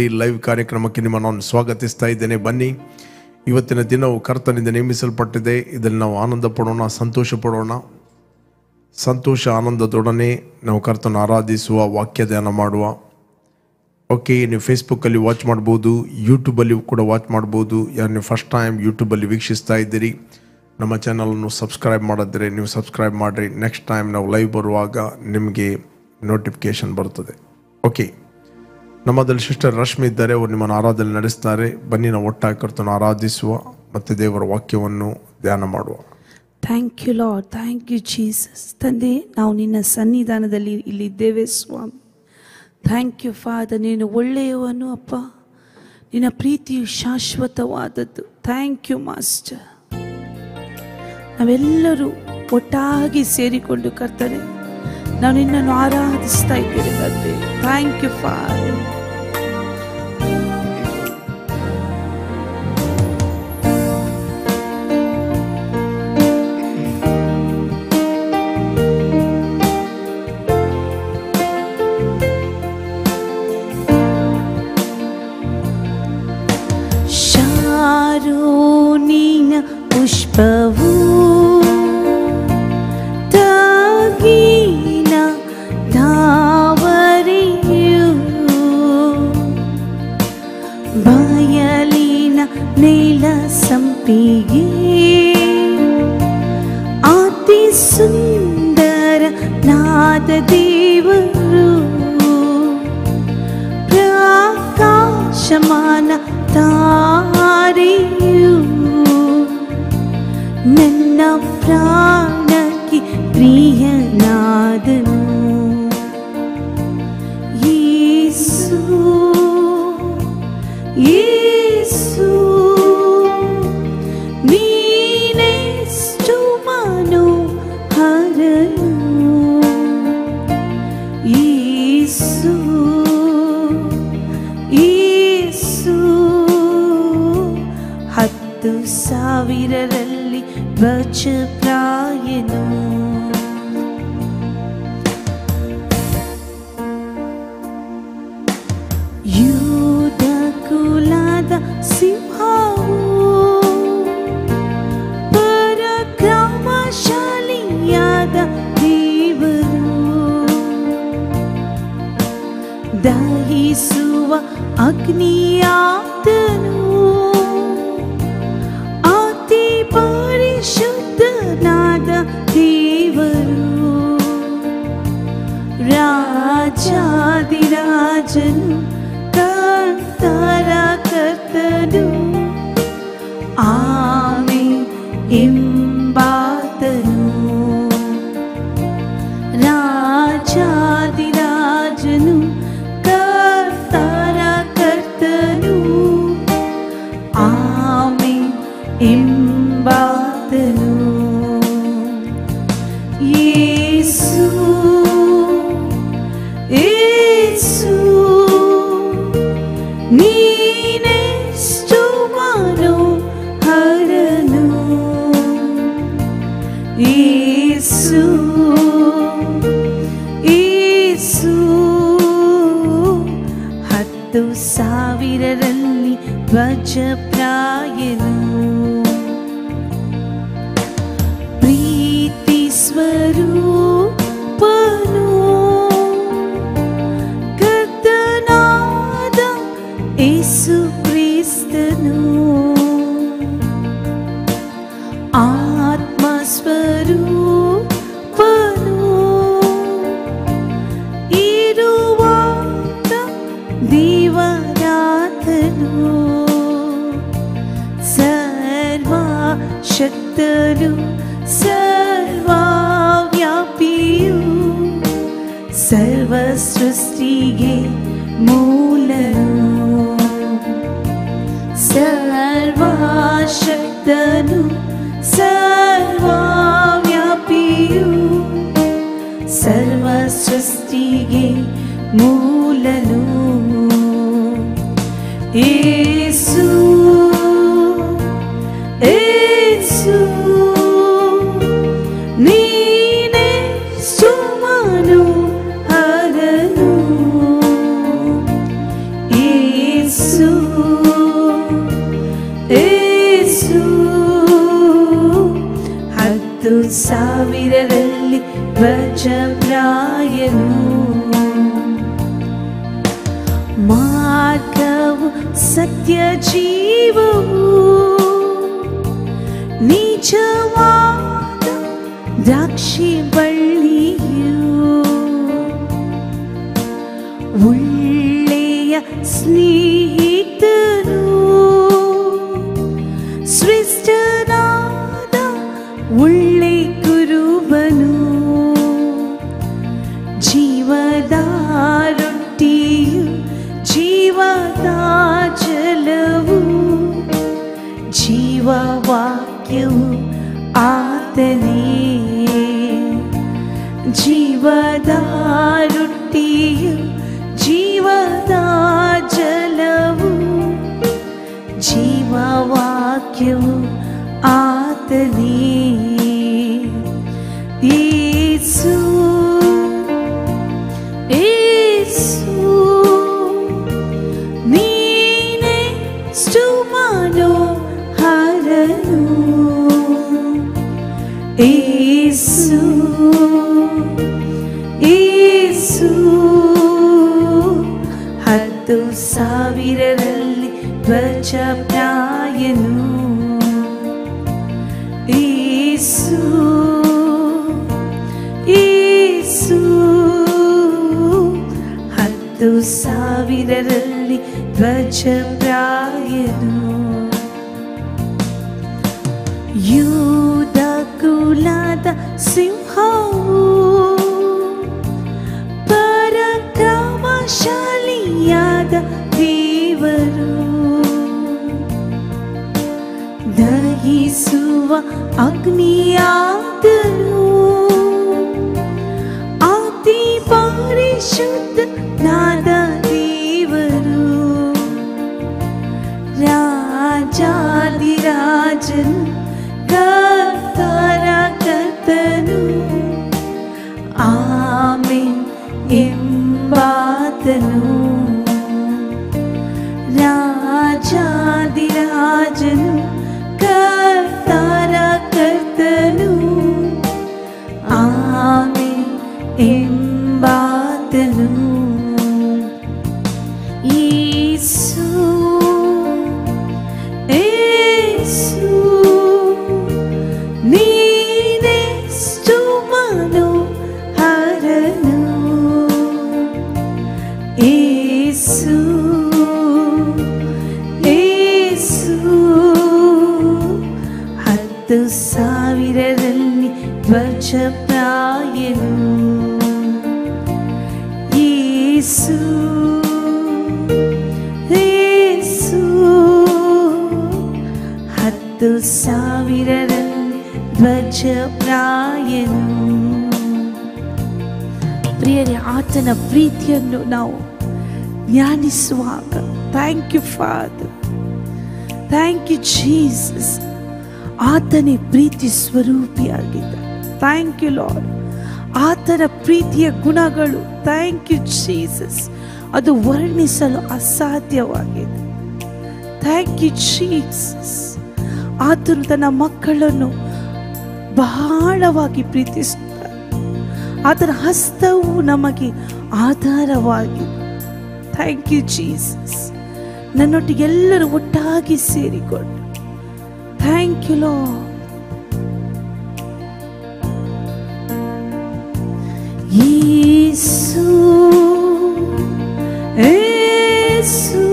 Party live ಕಾರ್ಯಕ್ರಮಕ್ಕೆ ನಿಮ್ಮನ್ನು ನಾನು ಸ್ವಾಗತಿಸ್ತಾ ಇದ್ದೇನೆ. ಬನ್ನಿ, ಇವತ್ತಿನ ದಿನವು ಕರ್ತನಿಂದ ನೇಮಿಸಲ್ಪಟ್ಟಿದೆ. ಇದರಲ್ಲಿ ನಾವು ಆನಂದ ಪಡೋಣ, ಸಂತೋಷ ಪಡೋಣ. ಸಂತೋಷ ಆನಂದದೊಡನೆ ನಾವು ಕರ್ತನ ಆರಾಧಿಸುವ, ವಾಕ್ಯ ಧ್ಯಾನ ಮಾಡುವ. ಓಕೆ, ನೀವು ಫೇಸ್ಬುಕ್ಕಲ್ಲಿ ವಾಚ್ ಮಾಡ್ಬೋದು, ಯೂಟ್ಯೂಬಲ್ಲಿ ಕೂಡ ವಾಚ್ ಮಾಡ್ಬೋದು. ಯಾರು ನೀವು ಫಸ್ಟ್ ಟೈಮ್ ಯೂಟ್ಯೂಬಲ್ಲಿ ವೀಕ್ಷಿಸ್ತಾ ಇದ್ದೀರಿ, ನಮ್ಮ ಚಾನಲನ್ನು ಸಬ್ಸ್ಕ್ರೈಬ್ ಮಾಡಿದ್ರೆ ನೀವು ಸಬ್ಸ್ಕ್ರೈಬ್ ಮಾಡಿರಿ. ನೆಕ್ಸ್ಟ್ ಟೈಮ್ ನಾವು ಲೈವ್ ಬರುವಾಗ ನಿಮಗೆ ನೋಟಿಫಿಕೇಷನ್ ಬರ್ತದೆ. ಓಕೆ, ನಮ್ಮದಲ್ಲಿ ಸಿಸ್ಟರ್ ರಶ್ಮಿ ಇದ್ದಾರೆ, ಅವರು ನಿಮ್ಮನ್ನು ಆರಾಧನೆ ನಡೆಸ್ತಾರೆ. ಬನ್ನಿ, ನಾವು ಒಟ್ಟಾಗಿ ಕರ್ತನ ಆರಾಧಿಸುವ ಮತ್ತು ದೇವರ ವಾಕ್ಯವನ್ನು ಧ್ಯಾನ ಮಾಡುವ. Thank you lord, thank you Jesus. ತಂದೆ, ನಾವು ನಿನ್ನ ಸನ್ನಿಧಾನದಲ್ಲಿ ಇಲ್ಲಿದ್ದೇವೆ ಸ್ವಾಮಿ. ಥ್ಯಾಂಕ್ ಯು ಫಾದರ್, ನೀನು ಒಳ್ಳೆಯವನು ಅಪ್ಪ, ನಿನ್ನ ಪ್ರೀತಿಯು ಶಾಶ್ವತವಾದದ್ದು. Thank you master. ನಾವೆಲ್ಲರೂ ಒಟ್ಟಾಗಿ ಸೇರಿಕೊಂಡು ಕರ್ತನೆ ನಾವು ನಿನ್ನನ್ನು ಆರಾಧಿಸ್ತಾ ಇದ್ದೇವೆ ತಂದೆ. Thank you Father. ಶಾರೋನಿನ ಪುಷ್ಪವು ತಗಿನ ತಾವರೆಯು ಬಯಲಿನ ನೆಲ ಸಂಪಿಗೆ ಅತಿ ಸುಂದರ ನಾದ ದೇವರು ಪ್ರಕಾಶಮಾನ ತಾರೆಯು ನನ್ನ ಪ್ರಾಣಕ್ಕೆ ಪ್ರಿಯನಾದನು. ಯೇಸು ಯೇಸು ನೀನೆಷ್ಟು ಮನೋಹರನು. ಯೇಸು ಯೇಸು 10,000ರಲ್ಲಿ ವಜ್ರಪ್ರಾಯನು. ಯೂದ ಕುಲದ ಸಿಂಹವು ಪರಾಕ್ರಮಶಾಲಿಯಾದ ದೇವರು ದಹಿಸುವ ಅಗ್ನಿಯಾದನು. ಅತಿ ಪರಿಶುದ್ಧನಾದ ದೇವರು ರಾಜಾದಿರಾಜನು ಕರ್ತರ ಕರ್ತನು ಆಮೆನ್ ಎಂಬಾತನು. ರಾಜಾದಿರಾಜನು ಕರ್ತರ ಕರ್ತನು ಆಮೆನ್ ಎಂಬಾತನು. ಯೇಸು ಯೇಸು ನೀನೆಷ್ಟು ಮನೋಹರನು. ಯೇಸು ಯೇಸು 10,000ರಲ್ಲಿ ವಜ್ರಪ್ರಾಯನು. ಪ್ರೀತಿ ಸ್ವರೂಪನು ಕರ್ತನಾದ ಯೇಸು ಕ್ರಿಸ್ತನು. ಆತ್ಮ ಸ್ವರೂಪನು ಇರುವಾತ ದೇವರಾತನು. ಸರ್ವಶಕ್ತನು ಸರ್ವವ್ಯಾಪಿಯು ಸರ್ವ ಸೃಷ್ಟಿಗೆ ಮೂಲನು. ಸರ್ವಶಕ್ತನು ಸರ್ವವ್ಯಾಪಿಯು ಸರ್ವ ಸೃಷ್ಟಿಗೆ ಮೂಲನು. ಯೇಸು ಯೇಸು ನೀನೆಷ್ಟು ಮನೋಹರನು. ಯೇಸು ಏಸು ಏಸು 10,000ರಲ್ಲಿ ಧ್ವಜಪ್ರಾಯನು ಮಾರ್ಗವು ಸತ್ಯ ಜೀವವು ನಿಜವಾದ ದ್ರಾಕ್ಷಿ ಬಳ್ಳಿಯು ಒಳ್ಳೆಯ ಸ್ನೇಹಿತನು ಶ್ರೇಷ್ಠನಾದ ಒಳ್ಳೆ ಗುರುವನು ಜೀವದ ರೊಟ್ಟಿಯು ಜೀವದ ಜಲವು ಜೀವವಾಕ್ಯವು ಆತನೇ ಜೀವದ ರೊಟ್ಟಿಯು ಜೀವದ ಜಲವು ಜೀವವಾಕ್ಯವು ಆತನೇ ಯೇಸು ಯೇಸು ನೀನೆಷ್ಟು ಮನೋಹರನು ಯೇಸು ಯೇಸು 10,000ರಲ್ಲಿ ಧ್ವಜಪ್ರಾಯನು ಯೇಸು ಯೇಸು 10,000ರಲ್ಲಿ ಧ್ವಜಪ್ರಾಯನು ಯೂದ ಕುಲದ ಸಿಂಹವು ಪರಾಕ್ರಮಶಾಲಿಯಾದ ದೇವರು ದಹಿಸುವ ಅಗ್ನಿಯಾದನು ಅತಿ ಪರಿಶುದ್ಧನಾದ ದೇವರು ರಾಜಾದಿರಾಜನು ಕರ್ತರ ಕರ್ತನು ಆಮೆನ್ ಎಂಬಾತನು ರಾಜಾದಿರಾಜನು ಕರ್ತರ ಕರ್ತನು ಆಮೆನ್ ಎಂಬಾತನು ಯೇಸು ಯೇಸು ನೀನೆಷ್ಟು ಮನೋಹರನು ಯೇಸು ಯೇಸು 10,000ರಲ್ಲಿ ಧ್ವಜಪ್ರಾಯನು ಯೇಸು ಯೇಸು 10,000ರಲ್ಲಿ ಧ್ವಜಪ್ರಾಯನು ಪ್ರಿಯರೇ ಆತನ ಪ್ರೀತಿಯನ್ನು ನಾವು ಧ್ಯಾನಿಸುವಾಗ thank you Father thank you Jesus ಆತನೇ ಪ್ರೀತಿ ಸ್ವರೂಪಿಯಾಗಿದ್ದ ಥ್ಯಾಂಕ್ ಯು ಲಾರ್ಡ್ ಆತನ ಪ್ರೀತಿಯ ಗುಣಗಳು ಥ್ಯಾಂಕ್ ಯು ಜೀಸಸ್ ಅದು ವರ್ಣಿಸಲು ಅಸಾಧ್ಯವಾಗಿದೆ ಥ್ಯಾಂಕ್ ಯು ಜೀಸಸ್ ಆತನು ತನ್ನ ಮಕ್ಕಳನ್ನು ಬಹಳವಾಗಿ ಪ್ರೀತಿಸುತ್ತಾರೆ ಆತನ ಹಸ್ತವು ನಮಗೆ ಆಧಾರವಾಗಿದೆ ಥ್ಯಾಂಕ್ ಯು ಜೀಸಸ್ ನನ್ನೊಟ್ಟಿಗೆ ಎಲ್ಲರೂ ಒಟ್ಟಾಗಿ ಸೇರಿಕೊಂಡು ಥ್ಯಾಂಕ್ ಯು ಲಾರ್ಡ್ ಯೇಸು ಯೇಸು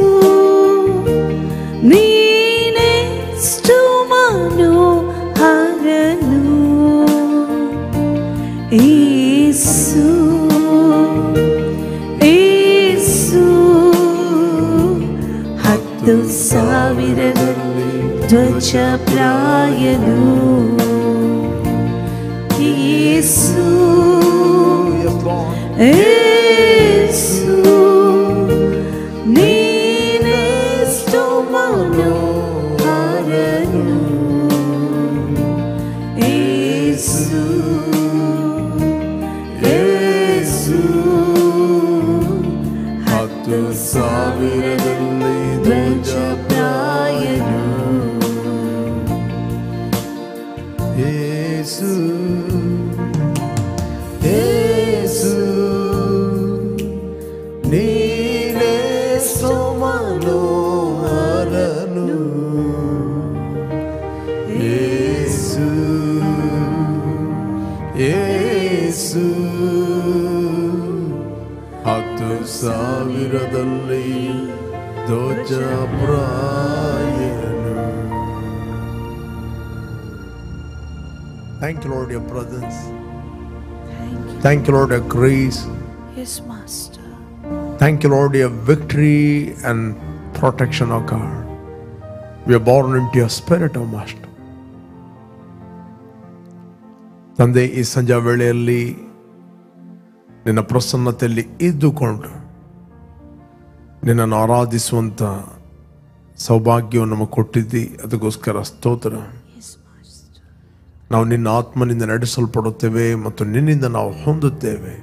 ನೀನೆಷ್ಟು ಮನೋಹರನು ಯೇಸು ಯೇಸು 10,000ರಲ್ಲಿ ಧ್ವಜಪ್ರಾಯನು ಯೇಸು ಯೇಸು ನೀನೆಷ್ಟು ಮನೋಹರನು ಯೇಸು ಯೇಸು 10,000ರಲ್ಲಿ ಧ್ವಜಪ್ರಾಯನು. ಯೇಸು ಯೇಸು ನೀನೇ ಸೋಮನೋಹರನು. ಯೇಸು ಯೇಸು 10,000ದಲ್ಲಿ ಧ್ವಜಪ್ರಾಯನು. Thank you, Lord, your presence. Thank you, Lord, your grace. Yes, Master. Thank you, Lord, your victory and protection, O God. We are born into your spirit, O Master. ತಂದೆ, ಈ ಸಂಜೆ ವೇಳೆಯಲ್ಲಿ ನಿನ್ನ ಪ್ರಸನ್ನತೆಯಲ್ಲಿ ಇದ್ದುಕೊಂಡು ನಿನ್ನನ್ನು ಆರಾಧಿಸುವಂಥ ಸೌಭಾಗ್ಯವನ್ನು ನಮಗೆ ಕೊಟ್ಟಿದ್ದಿ. ಅದಕ್ಕೋಸ್ಕರ ಸ್ತೋತ್ರ. Yes, Master. ನಾವು ನಿನ್ನ ಆತ್ಮನಿಂದ ನಡೆಸಲ್ಪಡುತ್ತೇವೆ ಮತ್ತು ನಿನ್ನಿಂದ ನಾವು ಹೊಂದುತ್ತೇವೆ.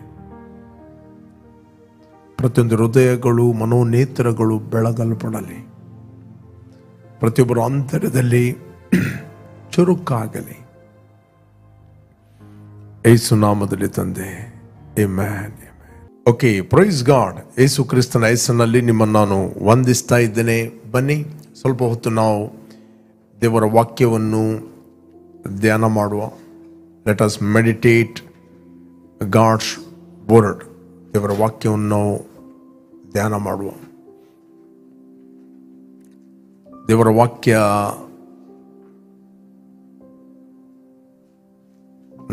ಪ್ರತಿಯೊಂದು ಹೃದಯಗಳು ಮನೋನೇತ್ರಗಳು ಬೆಳಗಲ್ಪಡಲಿ. ಪ್ರತಿಯೊಬ್ಬರ ಅಂತರ್ಯದಲ್ಲಿ ಚುರುಕಾಗಲಿ. ಯೇಸು ನಾಮದಲ್ಲಿ ತಂದೆ, ಆಮೆನ್. Okay, praise God. ಯೇಸು ಕ್ರಿಸ್ತನ ಹೆಸರಿನಲ್ಲಿ ನಿಮ್ಮನ್ನು ನಾನು ವಂದಿಸ್ತಾ ಇದ್ದೇನೆ. ಬನ್ನಿ, ಸ್ವಲ್ಪ ಹೊತ್ತು ನಾವು ದೇವರ ವಾಕ್ಯವನ್ನು ಧ್ಯಾನ ಮಾಡುವ. Let us meditate God's word. ದೇವರ ವಾಕ್ಯವನ್ನು ನಾವು ಧ್ಯಾನ ಮಾಡುವ. ದೇವರ ವಾಕ್ಯ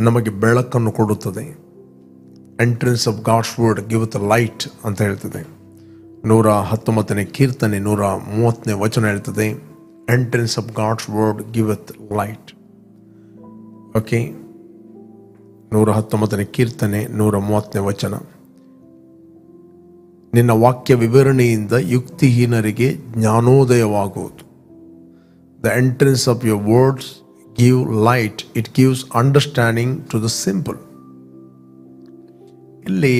ನಮಗೆ ಬೆಳಕನ್ನು ಕೊಡುತ್ತದೆ. Entrance of God's word give the light ಅಂತ ಹೇಳ್ತದೆ. 119ನೇ ಕೀರ್ತನೆ 130ನೇ ವಚನ ಹೇಳ್ತದೆ, entrance of God's word giveth light. Okay, 119ನೇ ಕೀರ್ತನೆ 130ನೇ ವಚನ. ನಿನ್ನ ವಾಕ್ಯ ವಿವರಣೆಯಿಂದ ಯುಕ್ತಿಹೀನರಿಗೆ ಜ್ಞಾನೋದಯವಾಗುವುದು. The entrance of your words give light, it gives understanding to the simple. ಇಲ್ಲಿ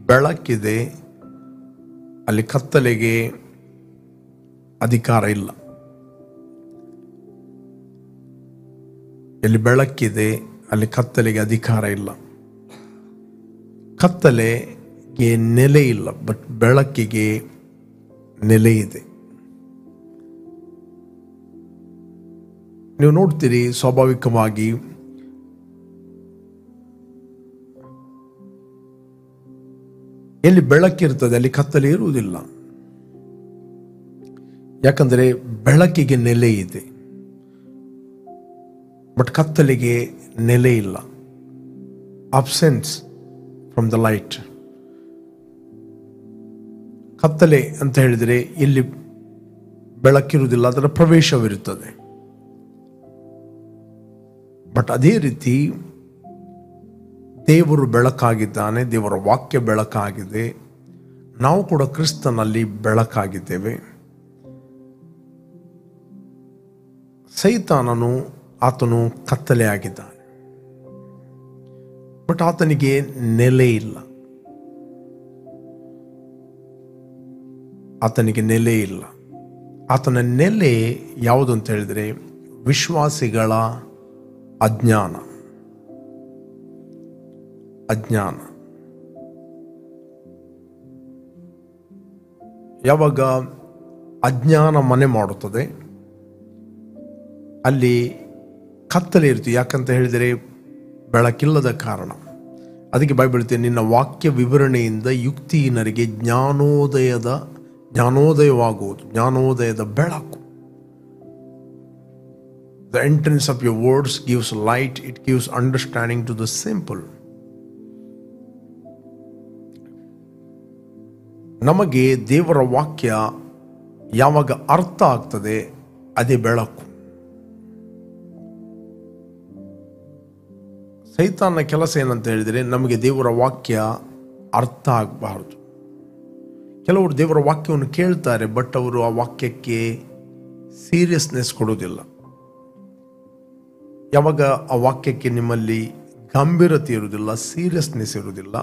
ಬೆಳಕಿದೆ, ಅಲ್ಲಿ ಕತ್ತಲೆಗೆ ಅಧಿಕಾರ ಇಲ್ಲ. ಎಲ್ಲಿ ಬೆಳಕಿದೆ ಅಲ್ಲಿ ಕತ್ತಲೆಗೆ ಅಧಿಕಾರ ಇಲ್ಲ. ಕತ್ತಲೆಗೆ ನೆಲೆ ಇಲ್ಲ, ಬಟ್ ಬೆಳಕಿಗೆ ನೆಲೆ ಇದೆ. ನೀವು ನೋಡ್ತೀರಿ, ಸ್ವಾಭಾವಿಕವಾಗಿ ಎಲ್ಲಿ ಬೆಳಕಿರ್ತದೆ ಅಲ್ಲಿ ಕತ್ತಲೆ ಇರುವುದಿಲ್ಲ. ಯಾಕಂದರೆ ಬೆಳಕಿಗೆ ನೆಲೆ ಇದೆ, ಬಟ್ ಕತ್ತಲೆಗೆ ನೆಲೆ ಇಲ್ಲ. Absence from the light. ಕತ್ತಲೆ ಅಂತ ಹೇಳಿದರೆ ಇಲ್ಲಿ ಬೆಳಕಿರುವುದಿಲ್ಲ, ಅದರ ಪ್ರವೇಶವಿರುತ್ತದೆ. ಬಟ್ ಅದೇ ರೀತಿ ದೇವರು ಬೆಳಕಾಗಿದ್ದಾನೆ, ದೇವರ ವಾಕ್ಯ ಬೆಳಕಾಗಿದೆ. ನಾವು ಕೂಡ ಕ್ರಿಸ್ತನಲ್ಲಿ ಬೆಳಕಾಗಿದ್ದೇವೆ. ಸೈತಾನನು ಆತನು ಕತ್ತಲೆ ಆಗಿದ್ದಾನೆ, ಬಟ್ ಆತನಿಗೆ ನೆಲೆ ಇಲ್ಲ. ಆತನಿಗೆ ನೆಲೆ ಇಲ್ಲ. ಆತನ ನೆಲೆ ಯಾವುದು ಅಂತ ಹೇಳಿದರೆ ವಿಶ್ವಾಸಿಗಳ ಅಜ್ಞಾನ. ಯಾವಾಗ ಅಜ್ಞಾನ ಮನೆ ಮಾಡುತ್ತದೆ ಅಲ್ಲಿ ಕತ್ತಲೆ ಇರ್ತೀವಿ. ಯಾಕಂತ ಹೇಳಿದರೆ ಬೆಳಕಿಲ್ಲದ ಕಾರಣ. ಅದಕ್ಕೆ ಬೈಬಲ್ ಹೇಳ್ತೇನೆ, ನಿನ್ನ ವಾಕ್ಯ ವಿವರಣೆಯಿಂದ ಯುಕ್ತಿಹೀನರಿಗೆ ಜ್ಞಾನೋದಯವಾಗುವುದು. ಜ್ಞಾನೋದಯದ ಬೆಳಕು. The entrance of your words gives light, it gives understanding to the simple. ನಮಗೆ ದೇವರ ವಾಕ್ಯ ಯಾವಾಗ ಅರ್ಥ ಆಗ್ತದೆ ಅದೇ ಬೆಳಕು. ಸೈತಾನನ ಕೆಲಸ ಏನಂತ ಹೇಳಿದರೆ ನಮಗೆ ದೇವರ ವಾಕ್ಯ ಅರ್ಥ ಆಗಬಾರದು. ಕೆಲವರು ದೇವರ ವಾಕ್ಯವನ್ನು ಕೇಳ್ತಾರೆ, ಬಟ್ ಅವರು ಆ ವಾಕ್ಯಕ್ಕೆ ಸೀರಿಯಸ್ನೆಸ್ ಕೊಡೋದಿಲ್ಲ. ಯಾವಾಗ ಆ ವಾಕ್ಯಕ್ಕೆ ನಿಮ್ಮಲ್ಲಿ ಗಂಭೀರತೆ ಇರುವುದಿಲ್ಲ, ಸೀರಿಯಸ್ನೆಸ್ ಇರುವುದಿಲ್ಲ,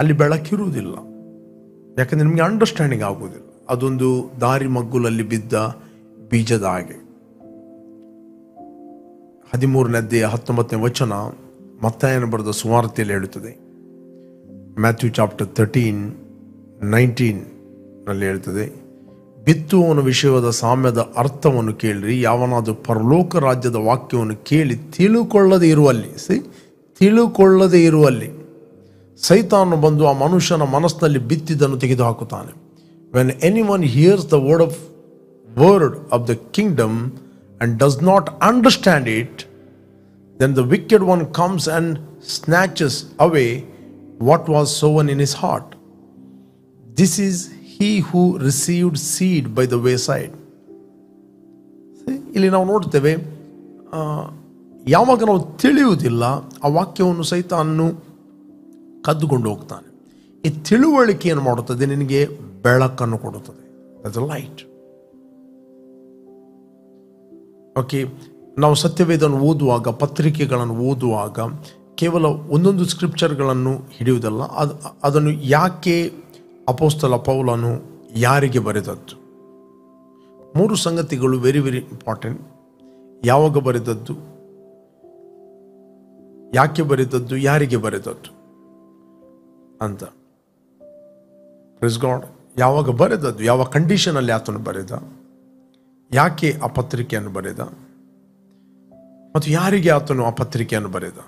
ಅಲ್ಲಿ ಬೆಳಕಿರುವುದಿಲ್ಲ. ಯಾಕಂದರೆ ನಿಮಗೆ ಅಂಡರ್ಸ್ಟ್ಯಾಂಡಿಂಗ್ ಆಗೋದಿಲ್ಲ. ಅದೊಂದು ದಾರಿ ಮಗ್ಗುಲಲ್ಲಿ ಬಿದ್ದ ಬೀಜದ ಹಾಗೆ. 13:19 ಮತ್ತಾಯನ ಬರೆದ ಸುವಾರ್ತೆಯಲ್ಲಿ ಹೇಳುತ್ತದೆ. ಮ್ಯಾಥ್ಯೂ ಚಾಪ್ಟರ್ 13:19 ಹೇಳ್ತದೆ, ಬಿತ್ತುವವನ ವಿಷಯವಾದ ಸಾಮ್ಯದ ಅರ್ಥವನ್ನು ಕೇಳಿರಿ. ಯಾವನಾದರೂ ಪರಲೋಕ ರಾಜ್ಯದ ವಾಕ್ಯವನ್ನು ಕೇಳಿ ತಿಳುಕೊಳ್ಳದೆ ಇರುವಲ್ಲಿ ಸೈತಾನನು ಬಂದು ಆ ಮನುಷ್ಯನ ಮನಸ್ಸಿನಲ್ಲಿ ಬಿತ್ತಿದ್ದನ್ನು ತೆಗೆದುಹಾಕುತ್ತಾನೆ. When anyone hears the word of the kingdom and does not understand it, then the wicked one comes and snatches away what was sown in his heart. This is he who received seed by the wayside. ಇಲ್ಲಿ ನಾವು ನೋಡ್ತೇವೆ, ಯಾವಾಗ ನಾವು ತಿಳಿಯುವುದಿಲ್ಲ ಆ ವಾಕ್ಯವನ್ನು ಸೈತಾನನು ಕದ್ದುಕೊಂಡು ಹೋಗ್ತಾನೆ. ಈ ತಿಳುವಳಿಕೆ ಏನು ಮಾಡುತ್ತದೆ? ನಿನಗೆ ಬೆಳಕನ್ನು ಕೊಡುತ್ತದೆ. That's a light. ಓಕೆ, ನಾವು ಸತ್ಯವೇದವನ್ನು ಓದುವಾಗ, ಪತ್ರಿಕೆಗಳನ್ನು ಓದುವಾಗ ಕೇವಲ ಒಂದೊಂದು ಸ್ಕ್ರಿಪ್ಚರ್ಗಳನ್ನು ಹಿಡಿಯುವುದಲ್ಲ, ಅದನ್ನು ಯಾಕೆ ಅಪೊಸ್ತಲ ಪೌಲನು ಯಾರಿಗೆ ಬರೆದದ್ದು? 3 ಸಂಗತಿಗಳು ವೆರಿ ವೆರಿ ಇಂಪಾರ್ಟೆಂಟ್. ಯಾವಾಗ ಬರೆದದ್ದು, ಯಾಕೆ ಬರೆದದ್ದು, ಯಾರಿಗೆ ಬರೆದದ್ದು ಅಂತ. Praise God. ಯಾವಾಗ ಬರೆದದ್ದು, ಯಾವ ಕಂಡೀಷನಲ್ಲಿ ಆತನು ಬರೆದ, ಯಾಕೆ ಆ ಪತ್ರಿಕೆಯನ್ನು ಬರೆದ, ಮತ್ತು ಯಾರಿಗೆ ಆತನು ಆ ಪತ್ರಿಕೆಯನ್ನು ಬರೆದ.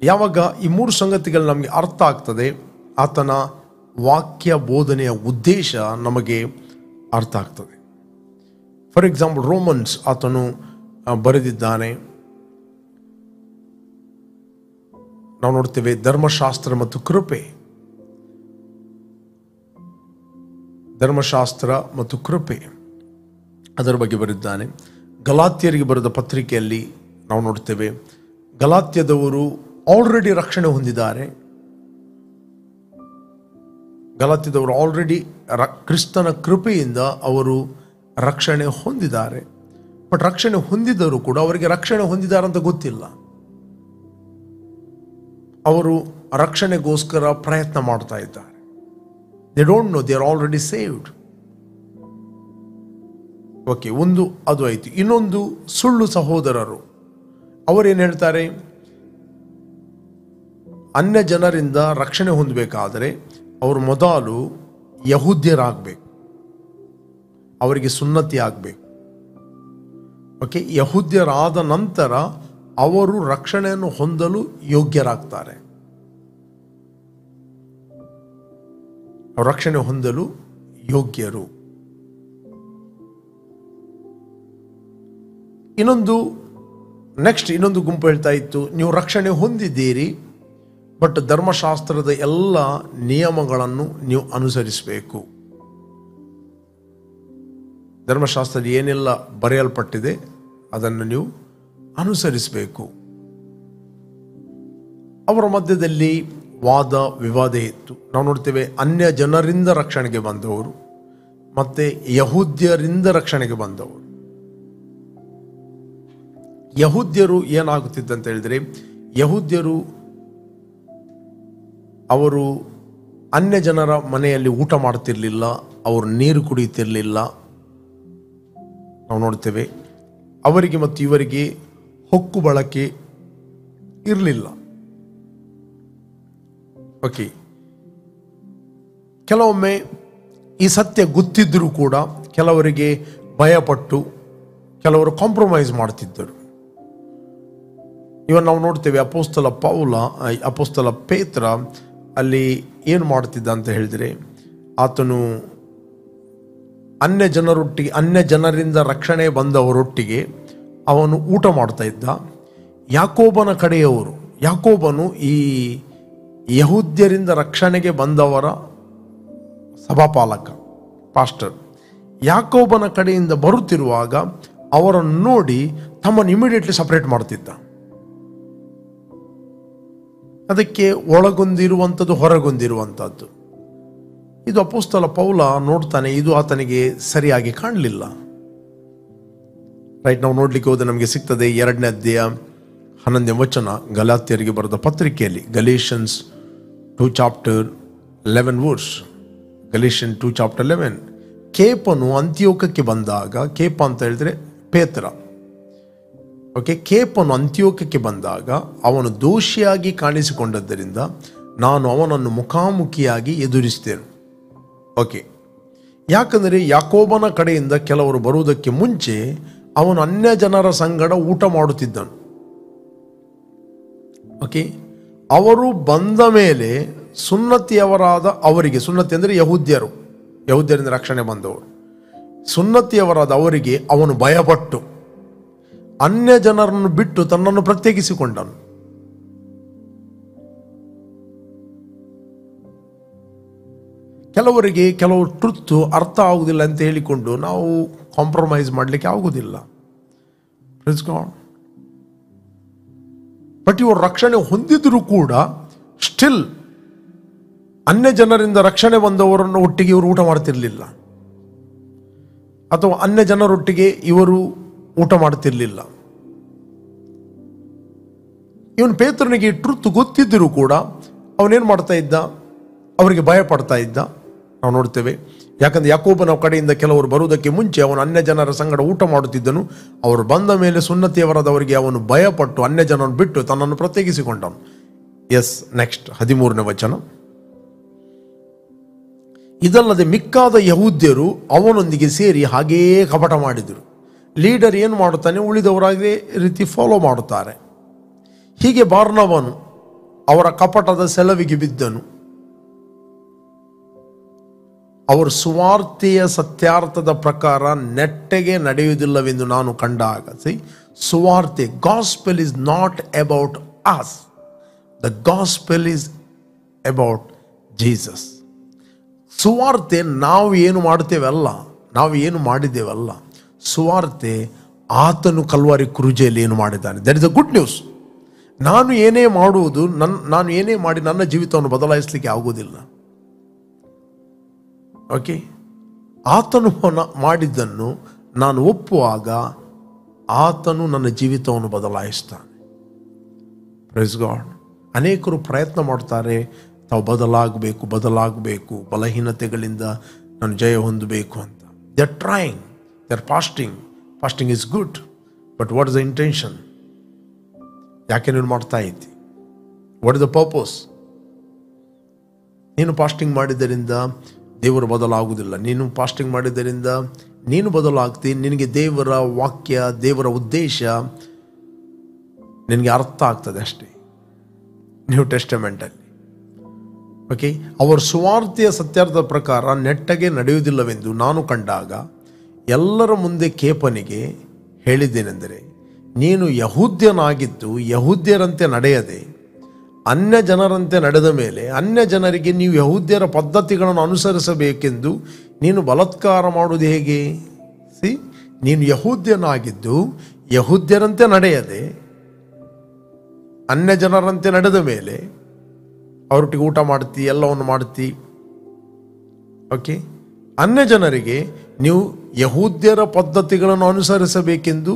ಯಾವಾಗ ಈ 3 ಸಂಗತಿಗಳು ನಮಗೆ ಅರ್ಥ ಆಗ್ತದೆ, ಆತನ ವಾಕ್ಯ ಬೋಧನೆಯ ಉದ್ದೇಶ ನಮಗೆ ಅರ್ಥ ಆಗ್ತದೆ. ಫಾರ್ ಎಕ್ಸಾಂಪಲ್, ರೋಮನ್ಸ್ ಆತನು ಬರೆದಿದ್ದಾನೆ. ನಾವು ನೋಡ್ತೇವೆ ಧರ್ಮಶಾಸ್ತ್ರ ಮತ್ತು ಕೃಪೆ, ಧರ್ಮಶಾಸ್ತ್ರ ಮತ್ತು ಕೃಪೆ ಅದರ ಬಗ್ಗೆ ಬರೆದಿದ್ದಾನೆ. ಗಲಾತ್ಯರಿಗೆ ಬರೆದ ಪತ್ರಿಕೆಯಲ್ಲಿ ನಾವು ನೋಡ್ತೇವೆ, ಗಲಾತ್ಯದವರು ಆಲ್ರೆಡಿ ರಕ್ಷಣೆ ಹೊಂದಿದ್ದಾರೆ. ಗಲಾತ್ಯದವರು ಆಲ್ರೆಡಿ ಕ್ರಿಸ್ತನ ಕೃಪೆಯಿಂದ ಅವರು ರಕ್ಷಣೆ ಹೊಂದಿದ್ದಾರೆ. ಬಟ್ ರಕ್ಷಣೆ ಹೊಂದಿದ್ದರೂ ಕೂಡ ಅವರಿಗೆ ರಕ್ಷಣೆ ಹೊಂದಿದ್ದಾರೆ ಅಂತ ಗೊತ್ತಿಲ್ಲ. ಅವರು ರಕ್ಷಣೆಗೋಸ್ಕರ ಪ್ರಯತ್ನ ಮಾಡ್ತಾ ಇದ್ದಾರೆ. They don't know, they are already saved. Okay, ಒಂದು ಅದು ಆಯಿತು. ಇನ್ನೊಂದು ಸುಳ್ಳು ಸಹೋದರರು. ಅವರೇನು ಹೇಳ್ತಾರೆ? ಅನ್ಯ ಜನರಿಂದ ರಕ್ಷಣೆ ಹೊಂದಬೇಕಾದರೆ ಅವರು ಮೊದಲು ಯಹೂದ್ಯರಾಗಬೇಕು, ಅವರಿಗೆ ಸುನ್ನತಿ ಆಗಬೇಕು. ಓಕೆ, ಯಹೂದ್ಯರಾದ ನಂತರ ಅವರು ರಕ್ಷಣೆಯನ್ನು ಹೊಂದಲು ಯೋಗ್ಯರಾಗ್ತಾರೆ. ರಕ್ಷಣೆ ಹೊಂದಲು ಯೋಗ್ಯರು. ಇನ್ನೊಂದು ಗುಂಪು ಹೇಳ್ತಾ ಇತ್ತು, ನೀವು ರಕ್ಷಣೆ ಹೊಂದಿದ್ದೀರಿ, ಬಟ್ ಧರ್ಮಶಾಸ್ತ್ರದ ಎಲ್ಲ ನಿಯಮಗಳನ್ನು ನೀವು ಅನುಸರಿಸಬೇಕು. ಧರ್ಮಶಾಸ್ತ್ರದಲ್ಲಿ ಏನೆಲ್ಲ ಬರೆಯಲ್ಪಟ್ಟಿದೆ ಅದನ್ನು ನೀವು ಅನುಸರಿಸಬೇಕು. ಅವರ ಮಧ್ಯದಲ್ಲಿ ವಾದ ವಿವಾದ ಇತ್ತು. ನಾವು ನೋಡ್ತೇವೆ, ಅನ್ಯ ಜನರಿಂದ ರಕ್ಷಣೆಗೆ ಬಂದವರು ಮತ್ತೆ ಯಹೂದ್ಯರಿಂದ ರಕ್ಷಣೆಗೆ ಬಂದವರು. ಯಹೂದ್ಯರು ಏನಾಗುತ್ತಿದ್ದಂತ ಹೇಳಿದ್ರೆ, ಯಹೂದ್ಯರು ಅವರು ಅನ್ಯ ಜನರ ಮನೆಯಲ್ಲಿ ಊಟ ಮಾಡ್ತಿರ್ಲಿಲ್ಲ, ಅವರು ನೀರು ಕುಡಿಯುತ್ತಿರಲಿಲ್ಲ. ನಾವು ನೋಡ್ತೇವೆ, ಅವರಿಗೆ ಮತ್ತು ಇವರಿಗೆ ಹೊಕ್ಕು ಬಳಕೆ ಇರಲಿಲ್ಲ. ಓಕೆ, ಕೆಲವೊಮ್ಮೆ ಈ ಸತ್ಯ ಗೊತ್ತಿದ್ದರೂ ಕೂಡ ಕೆಲವರಿಗೆ ಭಯಪಟ್ಟು ಕೆಲವರು ಕಾಂಪ್ರಮೈಸ್ ಮಾಡ್ತಿದ್ದರು. ಇವನ್ ನಾವು ನೋಡ್ತೇವೆ, ಅಪೊಸ್ತಲ ಪೇತ್ರ ಅಲ್ಲಿ ಏನು ಮಾಡ್ತಿದ್ದ ಅಂತ ಹೇಳಿದರೆ, ಆತನು ಅನ್ಯ ಜನರಿಂದ ರಕ್ಷಣೆ ಬಂದವರೊಟ್ಟಿಗೆ ಅವನು ಊಟ ಮಾಡ್ತಾ ಇದ್ದ. ಯಾಕೋಬನ ಕಡೆಯವರು, ಯಾಕೋಬನು ಈ ಯಹೂದ್ಯರಿಂದ ರಕ್ಷಣೆಗೆ ಬಂದವರ ಸಭಾಪಾಲಕ, ಪಾಸ್ಟರ್. ಯಾಕೋಬನ ಕಡೆಯಿಂದ ಬರುತ್ತಿರುವಾಗ ಅವರನ್ನು ನೋಡಿ ತಮ್ಮನ್ನು ಇಮಿಡಿಯೇಟ್ಲಿ ಸಪರೇಟ್ ಮಾಡ್ತಿದ್ದ. ಅದಕ್ಕೆ ಒಳಗೊಂದಿರುವಂಥದ್ದು, ಹೊರಗೊಂದಿರುವಂಥದ್ದು. ಇದು ಅಪೊಸ್ತಲ ಪೌಲ ನೋಡ್ತಾನೆ, ಇದು ಆತನಿಗೆ ಸರಿಯಾಗಿ ಕಾಣಲಿಲ್ಲ. ರೈಟ್, ನಾವು ನೋಡ್ಲಿಕ್ಕೆ ಹೋದರೆ ನಮಗೆ ಸಿಗ್ತದೆ 2ನೇ ಅಧ್ಯಾಯ 11ನೇ ವಚನ, ಗಲಾತ್ಯರಿಗೆ ಬರೆದ ಪತ್ರಿಕೆಯಲ್ಲಿ, Galatians 2 chapter 11 verse. Galatians 2 chapter 11. ಕೇಪನು ಅಂತ್ಯೋಕಕ್ಕೆ ಬಂದಾಗ, ಕೇಪ ಅಂತ ಹೇಳಿದ್ರೆ ಪೇತ್ರ. ಓಕೆ, ಕೇಪನು ಅಂತ್ಯೋಕಕ್ಕೆ ಬಂದಾಗ ಅವನು ದೋಷಿಯಾಗಿ ಕಾಣಿಸಿಕೊಂಡದ್ದರಿಂದ ನಾನು ಅವನನ್ನು ಮುಖಾಮುಖಿಯಾಗಿ ಎದುರಿಸಿದೆನು. ಓಕೆ, ಯಾಕಂದರೆ ಯಾಕೋಬನ ಕಡೆಯಿಂದ ಕೆಲವರು ಬರುವುದಕ್ಕೆ ಮುಂಚೆ ಅವನು ಅನ್ಯ ಜನರ ಸಂಗಡ ಊಟ ಮಾಡುತ್ತಿದ್ದನು. ಓಕೆ, ಅವರು ಬಂದ ಮೇಲೆ ಸುನ್ನತಿಯವರಾದ ಅವರಿಗೆ, ಸುನ್ನತಿ ಅಂದರೆ ಯಹೂದ್ಯರಿಂದ ರಕ್ಷಣೆ ಬಂದವರು, ಸುನ್ನತಿಯವರಾದ ಅವರಿಗೆ ಅವನು ಭಯಪಟ್ಟು ಅನ್ಯ ಜನರನ್ನು ಬಿಟ್ಟು ತನ್ನನ್ನು ಪ್ರತ್ಯೇಕಿಸಿಕೊಂಡನು. ಕೆಲವರಿಗೆ ಕೆಲವು ಟ್ರುತ್ ಅರ್ಥ ಆಗುವುದಿಲ್ಲ ಅಂತ ಹೇಳಿಕೊಂಡು ನಾವು ಕಾಂಪ್ರಮೈಸ್ ಮಾಡಲಿಕ್ಕೆ ಆಗುವುದಿಲ್ಲ. ಬಟ್ ಇವರು ರಕ್ಷಣೆ ಹೊಂದಿದ್ರು ಕೂಡ ಸ್ಟಿಲ್ ಅನ್ಯ ಜನರಿಂದ ರಕ್ಷಣೆ ಬಂದವರನ್ನು ಒಟ್ಟಿಗೆ ಇವರು ಊಟ ಮಾಡ್ತಿರ್ಲಿಲ್ಲ, ಅಥವಾ ಅನ್ಯ ಜನರೊಟ್ಟಿಗೆ ಇವರು ಊಟ ಮಾಡ್ತಿರ್ಲಿಲ್ಲ. ಇವನು ಪೇತ್ರನಿಗೆ ಟ್ರುತ್ ಗೊತ್ತಿದ್ದರೂ ಕೂಡ ಅವನೇನು ಮಾಡ್ತಾ ಇದ್ದ, ಅವರಿಗೆ ಭಯ ಪಡ್ತಾ ಇದ್ದ. ನಾವು ನೋಡ್ತೇವೆ, ಯಾಕಂದ್ರೆ ಯಾಕೋಬನ ಕಡೆಯಿಂದ ಕೆಲವರು ಬರುವುದಕ್ಕೆ ಮುಂಚೆ ಅವನು ಅನ್ಯ ಜನರ ಸಂಗಡ ಊಟ ಮಾಡುತ್ತಿದ್ದನು. ಅವರು ಬಂದ ಮೇಲೆ ಸುನ್ನತಿಯವರಾದವರಿಗೆ ಅವನು ಭಯಪಟ್ಟು ಅನ್ಯ ಜನರನ್ನು ಬಿಟ್ಟು ತನ್ನನ್ನು ಪ್ರತ್ಯೇಕಿಸಿಕೊಂಡನು. ಎಸ್, ನೆಕ್ಸ್ಟ್ 13ನೇ ವಚನ. ಇದಲ್ಲದೆ ಮಿಕ್ಕಾದ ಯಹೂದ್ಯರು ಅವನೊಂದಿಗೆ ಸೇರಿ ಹಾಗೆಯೇ ಕಪಟ ಮಾಡಿದರು. ಲೀಡರ್ ಏನು ಮಾಡುತ್ತಾನೆ, ಉಳಿದವರಾಗಿ ರೀತಿ ಫಾಲೋ ಮಾಡುತ್ತಾರೆ. ಹೀಗೆ ಬಾರ್ನಬನು ಅವರ ಕಪಟದ ಸೆಲವಿಗೆ ಬಿದ್ದನು. ಅವರು ಸುವಾರ್ತೆಯ ಸತ್ಯಾರ್ಥದ ಪ್ರಕಾರ ನೆಟ್ಟಗೆ ನಡೆಯುವುದಿಲ್ಲವೆಂದು ನಾನು ಕಂಡಾಗ, ಸುವಾರ್ತೆ, gospel is not about us, the gospel is about Jesus. ಸುವಾರ್ತೆ ನಾವು ಏನು ಮಾಡ್ತೇವಲ್ಲ, ನಾವು ಏನು ಮಾಡಿದ್ದೇವಲ್ಲ, ಸುವಾರ್ತೆ ಆತನು ಕಲ್ವಾರಿ ಕ್ರೂಜೆಯಲ್ಲಿ ಏನು ಮಾಡಿದ್ದಾನೆ. That is a good news. ನಾನು ಏನೇ ಮಾಡುವುದು, ನಾನು ಏನೇ ಮಾಡಿ ನನ್ನ ಜೀವಿತವನ್ನು ಬದಲಾಯಿಸಲಿಕ್ಕೆ ಆಗುವುದಿಲ್ಲ. ಓಕೆ, ಆತನು ಮಾಡಿದ್ದನ್ನು ನಾನು ಒಪ್ಪುವಾಗ ಆತನು ನನ್ನ ಜೀವಿತವನ್ನು ಬದಲಾಯಿಸ್ತಾನೆ. Praise God. ಅನೇಕರು ಪ್ರಯತ್ನ ಮಾಡ್ತಾರೆ, ತಾವು ಬದಲಾಗಬೇಕು, ಬಲಹೀನತೆಗಳಿಂದ ನಾನು ಜಯ ಹೊಂದಬೇಕು ಅಂತ. They are trying, they are fasting is good, but what is the intention? ಯಾಕೆ ನೀನು ಮಾಡ್ತಾ ಇದ್ದಿ? What is the purpose? ನೀನು ಫಾಸ್ಟಿಂಗ್ ಮಾಡಿದ್ದರಿಂದ ದೇವರು ಬದಲಾಗುವುದಿಲ್ಲ. ನೀನು ಫಾಸ್ಟಿಂಗ್ ಮಾಡಿದ್ದರಿಂದ ನೀನು ಬದಲಾಗ್ತಿ. ನಿನಗೆ ದೇವರ ವಾಕ್ಯ, ದೇವರ ಉದ್ದೇಶ ನಿನಗೆ ಅರ್ಥ ಆಗ್ತದೆ ಅಷ್ಟೇ. ನ್ಯೂ ಟೆಸ್ಟಮೆಂಟಲ್ಲಿ ಓಕೆ, ಅವರು ಸುವಾರ್ತೆಯ ಸತ್ಯಾರ್ಥದ ಪ್ರಕಾರ ನೆಟ್ಟಗೆ ನಡೆಯುವುದಿಲ್ಲವೆಂದು ನಾನು ಕಂಡಾಗ ಎಲ್ಲರ ಮುಂದೆ ಕೇಪನಿಗೆ ಹೇಳಿದ್ದೇನೆಂದರೆ, ನೀನು ಯಹೂದ್ಯನಾಗಿದ್ದು ಯಹೂದ್ಯರಂತೆ ನಡೆಯದೆ ಅನ್ಯ ಜನರಂತೆ ನಡೆದ ಮೇಲೆ ಅನ್ಯ ಜನರಿಗೆ ನೀವು ಯಹೂದ್ಯರ ಪದ್ಧತಿಗಳನ್ನು ಅನುಸರಿಸಬೇಕೆಂದು ನೀನು ಬಲಾತ್ಕಾರ ಮಾಡುವುದು ಹೇಗೆ? ನೀನು ಯಹೂದ್ಯನಾಗಿದ್ದು ಯಹೂದ್ಯರಂತೆ ನಡೆಯದೆ ಅನ್ಯ ಜನರಂತೆ ನಡೆದ ಮೇಲೆ ಅವರೊಟ್ಟಿಗೆ ಊಟ ಮಾಡ್ತಿ, ಎಲ್ಲವನ್ನು ಮಾಡ್ತಿ. ಓಕೆ, ಅನ್ಯ ಜನರಿಗೆ ನೀವು ಯಹೂದ್ಯರ ಪದ್ಧತಿಗಳನ್ನು ಅನುಸರಿಸಬೇಕೆಂದು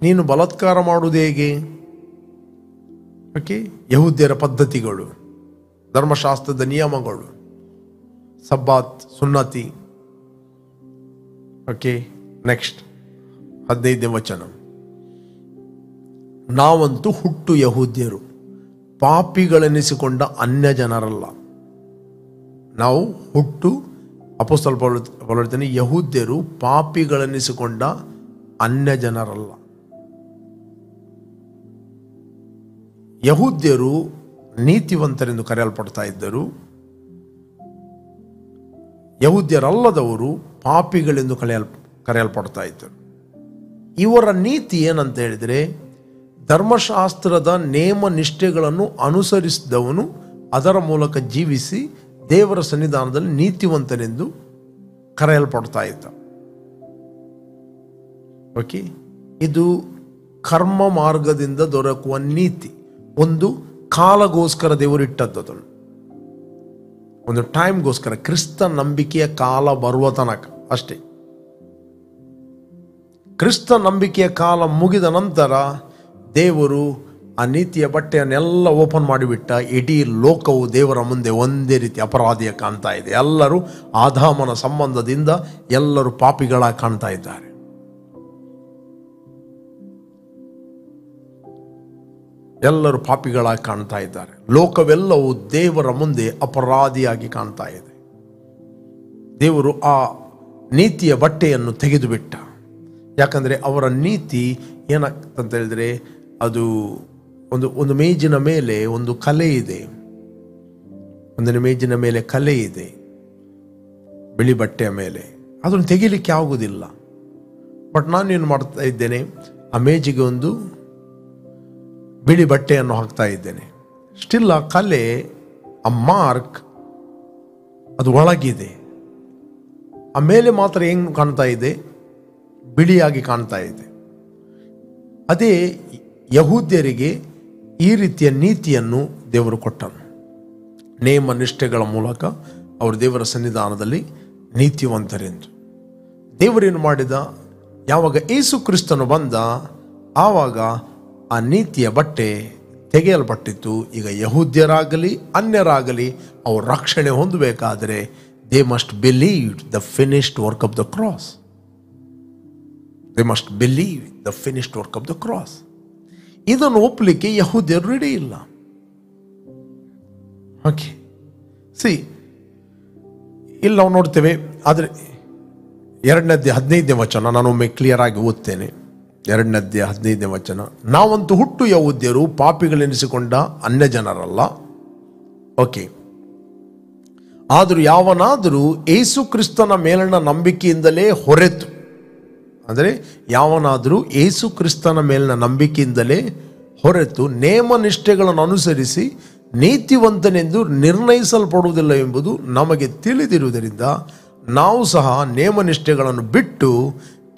ನೀನು ಬಲಾತ್ಕಾರ ಮಾಡುವುದು ಹೇಗೆ? ಓಕೆ, ಯಹೂದ್ಯರ ಪದ್ಧತಿಗಳು, ಧರ್ಮಶಾಸ್ತ್ರದ ನಿಯಮಗಳು, ಸಬ್ಬಾತ್, ಸುನ್ನತಿ. ಓಕೆ, ನೆಕ್ಸ್ಟ್ 15ನೇ ವಚನ. ನಾವಂತೂ ಹುಟ್ಟು ಯಹೂದ್ಯರು, ಪಾಪಿಗಳೆನಿಸಿಕೊಂಡ ಅನ್ಯ ಜನರಲ್ಲ. ನಾವು ಹುಟ್ಟು, ಅಪೊಸ್ತಲ ಪೌಲ ಹೇಳ್ತಾನೆ, ಯಹೂದ್ಯರು ಪಾಪಿಗಳೆನಿಸಿಕೊಂಡ ಅನ್ಯ ಜನರಲ್ಲ. ಯಹೂದ್ಯರು ನೀತಿವಂತರೆಂದು ಕರೆಯಲ್ಪಡ್ತಾ ಇದ್ದರು. ಯಹೂದ್ಯರಲ್ಲದವರು ಪಾಪಿಗಳೆಂದು ಕರೆಯಲ್ಪಡ್ತಾ ಇದ್ದರು. ಇವರ ನೀತಿ ಏನಂತ ಹೇಳಿದರೆ, ಧರ್ಮಶಾಸ್ತ್ರದ ನೇಮ ನಿಷ್ಠೆಗಳನ್ನು ಅನುಸರಿಸಿದವನು ಅದರ ಮೂಲಕ ಜೀವಿಸಿ ದೇವರ ಸನ್ನಿಧಾನದಲ್ಲಿ ನೀತಿವಂತನೆಂದು ಕರೆಯಲ್ಪಡ್ತಾ ಇದ್ದ. ಓಕೆ, ಇದು ಕರ್ಮ ಮಾರ್ಗದಿಂದ ದೊರಕುವ ನೀತಿ. ಒಂದು ಕಾಲಗೋಸ್ಕರ ದೇವರು ಇಟ್ಟದ್ದು, ಒಂದು ಟೈಮ್ಗೋಸ್ಕರ, ಕ್ರಿಸ್ತ ನಂಬಿಕೆಯ ಕಾಲ ಬರುವ ತನಕ ಅಷ್ಟೇ. ಕ್ರಿಸ್ತ ನಂಬಿಕೆಯ ಕಾಲ ಮುಗಿದ ನಂತರ ದೇವರು ಆ ನೀತಿಯ ಬಟ್ಟೆಯನ್ನೆಲ್ಲ ಓಪನ್ ಮಾಡಿಬಿಟ್ಟ. ಇಡೀ ಲೋಕವು ದೇವರ ಮುಂದೆ ಒಂದೇ ರೀತಿ ಅಪರಾಧಿಯ ಕಾಣ್ತಾ ಇದೆ. ಎಲ್ಲರೂ ಆದಾಮನ ಸಂಬಂಧದಿಂದ ಎಲ್ಲರೂ ಪಾಪಿಗಳಾಗಿ ಕಾಣ್ತಾ ಇದ್ದಾರೆ. ಎಲ್ಲರೂ ಪಾಪಿಗಳಾಗಿ ಕಾಣ್ತಾ ಇದ್ದಾರೆ. ಲೋಕವೆಲ್ಲವೂ ದೇವರ ಮುಂದೆ ಅಪರಾಧಿಯಾಗಿ ಕಾಣ್ತಾ ಇದೆ. ದೇವರು ಆ ನೀತಿಯ ಬಟ್ಟೆಯನ್ನು ತೆಗೆದು ಬಿಟ್ಟ. ಯಾಕಂದರೆ ಅವರ ನೀತಿ ಏನಾಗ್ತಂತ ಹೇಳಿದ್ರೆ, ಅದು ಒಂದು ಮೇಜಿನ ಮೇಲೆ ಒಂದು ಕಲೆ ಇದೆ. ಒಂದನೇ ಮೇಜಿನ ಮೇಲೆ ಕಲೆ ಇದೆ, ಬಿಳಿ ಬಟ್ಟೆಯ ಮೇಲೆ. ಅದನ್ನು ತೆಗಿಲಿಕ್ಕೆ ಆಗುವುದಿಲ್ಲ. ಬಟ್ ನಾನೇನು ಮಾಡ್ತಾ ಇದ್ದೇನೆ, ಆ ಮೇಜಿಗೆ ಒಂದು ಬಿಳಿ ಬಟ್ಟೆಯನ್ನು ಹಾಕ್ತಾ ಇದ್ದೇನೆ. ಸ್ಟಿಲ್ ಆ ಕಲೆ, ಆ ಮಾರ್ಕ್ ಅದು ಒಳಗಿದೆ. ಆ ಮೇಲೆ ಮಾತ್ರ ಹೆಂಗೆ ಕಾಣ್ತಾ ಇದೆ? ಬಿಳಿಯಾಗಿ ಕಾಣ್ತಾ ಇದೆ. ಅದೇ ಯಹೂದ್ಯರಿಗೆ ಈ ರೀತಿಯ ನೀತಿಯನ್ನು ದೇವರು ಕೊಟ್ಟನು. ನೇಮ ನಿಷ್ಠೆಗಳ ಮೂಲಕ ಅವರು ದೇವರ ಸನ್ನಿಧಾನದಲ್ಲಿ ನೀತಿವಂತರೆಂದು. ದೇವರೇನು ಮಾಡಿದ? ಯಾವಾಗ ಯೇಸು ಕ್ರಿಸ್ತನು ಬಂದ, ಆವಾಗ ಆ ನೀತಿಯ ಬಟ್ಟೆ ತೆಗೆಯಲ್ಪಟ್ಟಿತ್ತು. ಈಗ ಯಹೂದ್ಯರಾಗಲಿ ಅನ್ಯರಾಗಲಿ ಅವರು ರಕ್ಷಣೆ ಹೊಂದಬೇಕಾದರೆ they must believe the finished work of the cross. They must believe the finished work of the cross. ಇದನ್ನು ಒಪ್ಪಲಿಕ್ಕೆ ಯಹೂದ್ಯರು ರೆಡಿ ಇಲ್ಲ. ಓಕೆ, ಇಲ್ಲಿ ನಾವು ನೋಡ್ತೇವೆ. ಆದರೆ 2:15 ವಚನ ನಾನೊಮ್ಮೆ ಕ್ಲಿಯರ್ ಆಗಿ ಓದ್ತೇನೆ. 2:15 ವಚನ, ನಾವಂತೂ ಹುಟ್ಟು ಯಹೂದ್ಯರು, ಪಾಪಿಗಳೆನಿಸಿಕೊಂಡ ಅನ್ಯ ಜನರಲ್ಲ. ಓಕೆ, ಆದರೂ ಯಾವನಾದರೂ ಯೇಸು ಕ್ರಿಸ್ತನ ಮೇಲಿನ ನಂಬಿಕೆಯಿಂದಲೇ ಹೊರತು, ಅಂದರೆ ಯಾವನಾದರೂ ಯೇಸು ಕ್ರಿಸ್ತನ ಮೇಲಿನ ನಂಬಿಕೆಯಿಂದಲೇ ಹೊರತು ನೇಮ ನಿಷ್ಠೆಗಳನ್ನು ಅನುಸರಿಸಿ ನೀತಿವಂತನೆಂದು ನಿರ್ಣಯಿಸಲ್ಪಡುವುದಿಲ್ಲ ಎಂಬುದು ನಮಗೆ ತಿಳಿದಿರುವುದರಿಂದ ನಾವು ಸಹ ನೇಮ ನಿಷ್ಠೆಗಳನ್ನು ಬಿಟ್ಟು